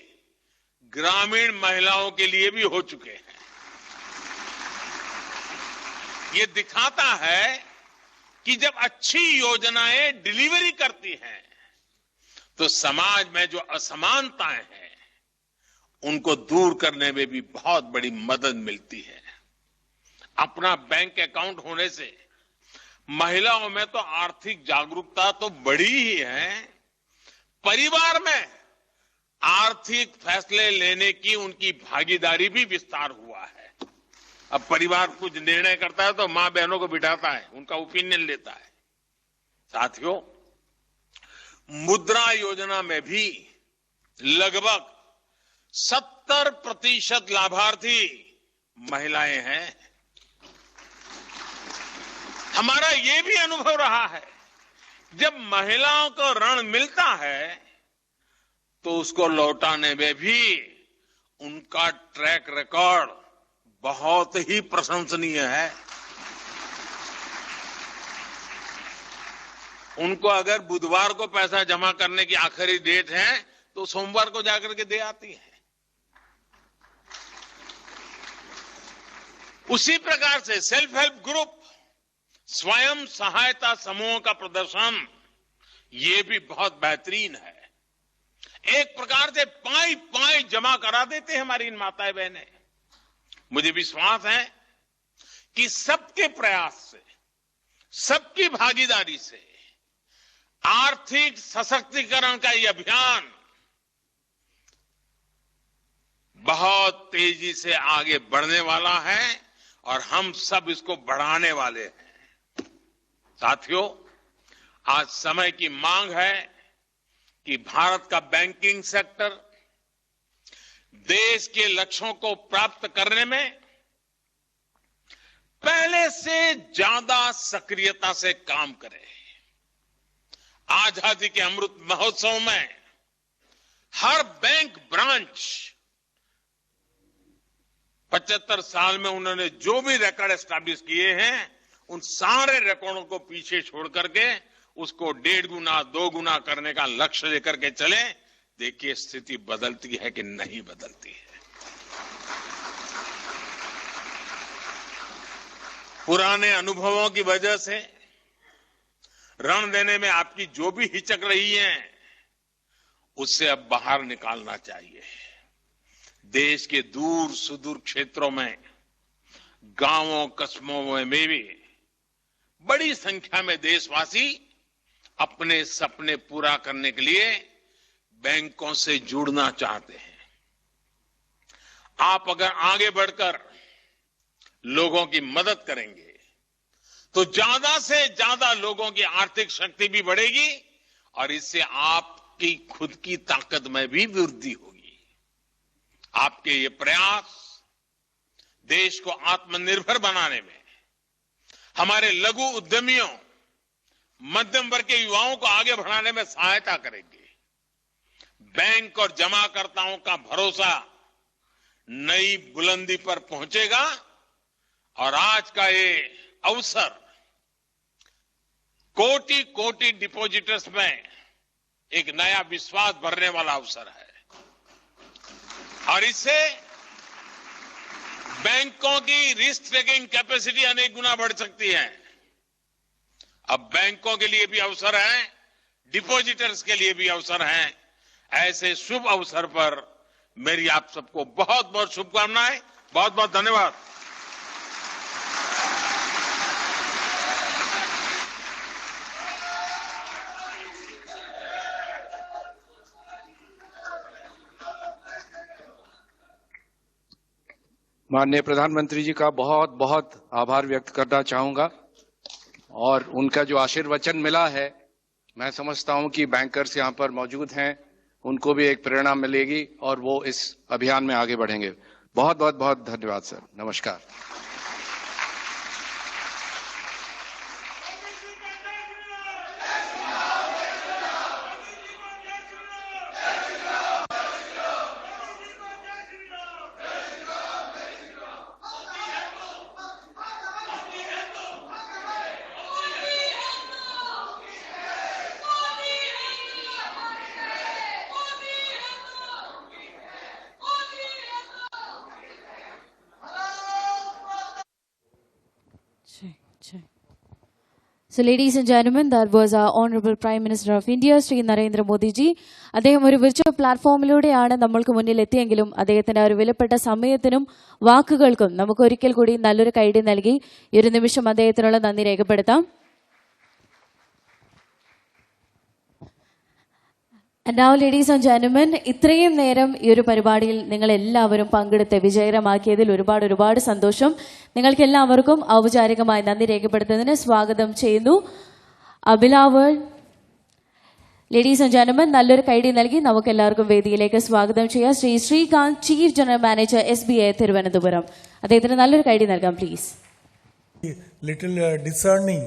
ग्रामीण महिलाओं के लिए भी हो चुके हैं। ये दिखाता है कि जब अच्छी योजनाएं डिलीवरी करती हैं तो समाज में जो असमानताएं हैं उनको दूर करने में भी बहुत बड़ी मदद मिलती है। अपना बैंक अकाउंट होने से महिलाओं में तो आर्थिक जागरूकता तो बढ़ी ही है, परिवार में आर्थिक फैसले लेने की उनकी भागीदारी भी विस्तार हुआ है। अब परिवार कुछ निर्णय करता है तो मां बहनों को बिठाता है, उनका ओपिनियन लेता है। साथियों, मुद्रा योजना में भी लगभग 70% लाभार्थी महिलाएं हैं। हमारा ये भी अनुभव रहा है, जब महिलाओं को ऋण मिलता है तो उसको लौटाने में भी उनका ट्रैक रिकॉर्ड बहुत ही प्रशंसनीय है। उनको अगर बुधवार को पैसा जमा करने की आखिरी डेट है तो सोमवार को जाकर के दे आती है। उसी प्रकार से सेल्फ हेल्प ग्रुप, स्वयं सहायता समूह का प्रदर्शन ये भी बहुत बेहतरीन है। एक प्रकार से पाई पाई जमा करा देते हैं हमारी इन माताएं बहनें। मुझे विश्वास है कि सबके प्रयास से, सबकी भागीदारी से आर्थिक सशक्तिकरण का ये अभियान बहुत तेजी से आगे बढ़ने वाला है और हम सब इसको बढ़ाने वाले हैं। साथियों, आज समय की मांग है कि भारत का बैंकिंग सेक्टर देश के लक्ष्यों को प्राप्त करने में पहले से ज्यादा सक्रियता से काम करे। आजादी के अमृत महोत्सव में हर बैंक ब्रांच 75 साल में उन्होंने जो भी रिकॉर्ड एस्टैब्लिश किए हैं उन सारे रिकॉर्डों को पीछे छोड़ करके उसको 1.5 गुना 2 गुना करने का लक्ष्य लेकर के चले। देखिए स्थिति बदलती है कि नहीं बदलती है। पुराने अनुभवों की वजह से ऋण देने में आपकी जो भी हिचक रही है उससे अब बाहर निकालना चाहिए। देश के दूर सुदूर क्षेत्रों में, गांवों कस्बों में भी बड़ी संख्या में देशवासी अपने सपने पूरा करने के लिए बैंकों से जुड़ना चाहते हैं। आप अगर आगे बढ़कर लोगों की मदद करेंगे तो ज्यादा से ज्यादा लोगों की आर्थिक शक्ति भी बढ़ेगी और इससे आपकी खुद की ताकत में भी वृद्धि होगी। आपके ये प्रयास देश को आत्मनिर्भर बनाने में, हमारे लघु उद्यमियों, मध्यम वर्ग के युवाओं को आगे बढ़ाने में सहायता करेंगे। बैंक और जमाकर्ताओं का भरोसा नई बुलंदी पर पहुंचेगा और आज का ये अवसर कोटि कोटि डिपॉजिटर्स में एक नया विश्वास भरने वाला अवसर है और इससे बैंकों की रिस्क टेकिंग कैपेसिटी अनेक गुना बढ़ सकती है। अब बैंकों के लिए भी अवसर है, डिपॉजिटर्स के लिए भी अवसर है। ऐसे शुभ अवसर पर मेरी आप सबको बहुत बहुत शुभकामनाएं, बहुत बहुत धन्यवाद। माननीय प्रधानमंत्री जी का बहुत बहुत आभार व्यक्त करना चाहूंगा और उनका जो आशीर्वचन मिला है, मैं समझता हूं कि बैंकर्स यहां पर मौजूद हैं, उनको भी एक प्रेरणा मिलेगी और वो इस अभियान में आगे बढ़ेंगे। बहुत बहुत बहुत धन्यवाद सर। नमस्कार। So, ladies and gentlemen, that was our Honorable Prime Minister of India, Sri Narendra Modi ji. അദ്ദേഹം ഒരു വിർച്വൽ പ്ലാറ്റ്ഫോമിലൂടെയാണ് നമ്മൾക്ക് മുന്നിൽ എത്തിയെങ്കിലും അദ്ദേഹത്തിന്റെ ആ ഒരു വിലപ്പെട്ട സമയത്തിനും വാക്കുകൾക്കും നമുക്ക് ഒരിക്കൽ കൂടി നല്ലൊരു കൈഡി നൽകി ഈ ഒരു നിമിഷം അദ്ദേഹത്തിനുള്ള നന്ദി രേഖപ്പെടുത്താം. And now, ladies and gentlemen, ഇത്രയും നേരം ഈ ഒരു പരിപാടിയിൽ നിങ്ങൾ എല്ലാവരും പങ്കെടുത്ത് വിജയകരമാക്കിയതിൽ ഒരുപാട് സന്തോഷം. നിങ്ങൾക്ക് എല്ലാവർക്കും ഔപചാരികമായി നന്ദി രേഖപ്പെടുത്തുന്നതിന് സ്വാഗതം ചെയ്യുന്നു. അഭിലാവ്, ലേഡീസ് ആൻഡ് ജെന്റിൽമെൻ, നല്ലൊരു കൈഡി നൽകി നമുക്ക് എല്ലാവർക്കും വേദിയിലേക്ക് സ്വാഗതം ചെയ്യാം. Shri Srikanth, chief general manager SBI Thiruvananthapuram. അദ്ദേഹത്തിന് നല്ലൊരു കൈഡി നൽകാം please. Little discerning,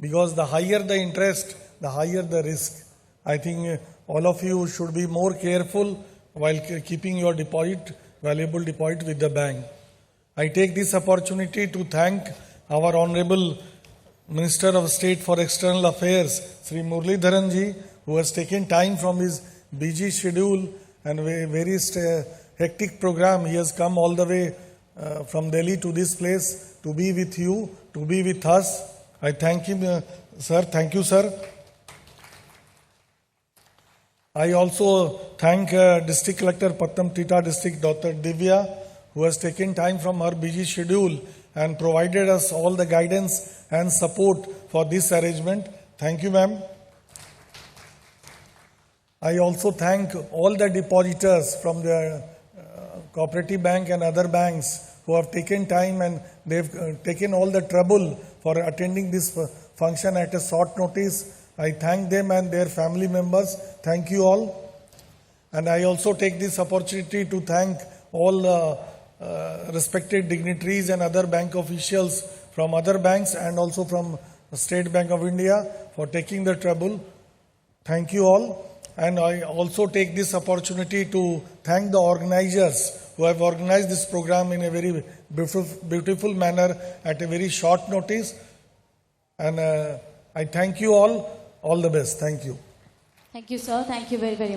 because the higher the interest, the higher the risk. I think all of you should be more careful while keeping your deposit, valuable deposit with the bank. I take this opportunity to thank our Honorable Minister of State for External Affairs, Sri Muralidharan ji, who has taken time from his busy schedule and very hectic program. He has come all the way from Delhi to this place to be with you, to be with us. I thank him, sir. Thank you, sir. I also thank District Collector Patnamthitta District, Dr. Divya, who has taken time from her busy schedule and provided us all the guidance and support for this arrangement. Thank you, ma'am. I also thank all the depositors from the Cooperative Bank and other banks who have taken time and they've taken all the trouble for attending this function at a short notice. I thank them and their family members. Thank you all. And I also take this opportunity to thank all respected dignitaries and other bank officials from other banks and also from State Bank of India for taking the trouble. Thank you all. And I also take this opportunity to thank the organizers who have organized this program in a very beautiful manner at a very short notice. And I thank you all. All the best. Thank you. Thank you, sir. Thank you very much.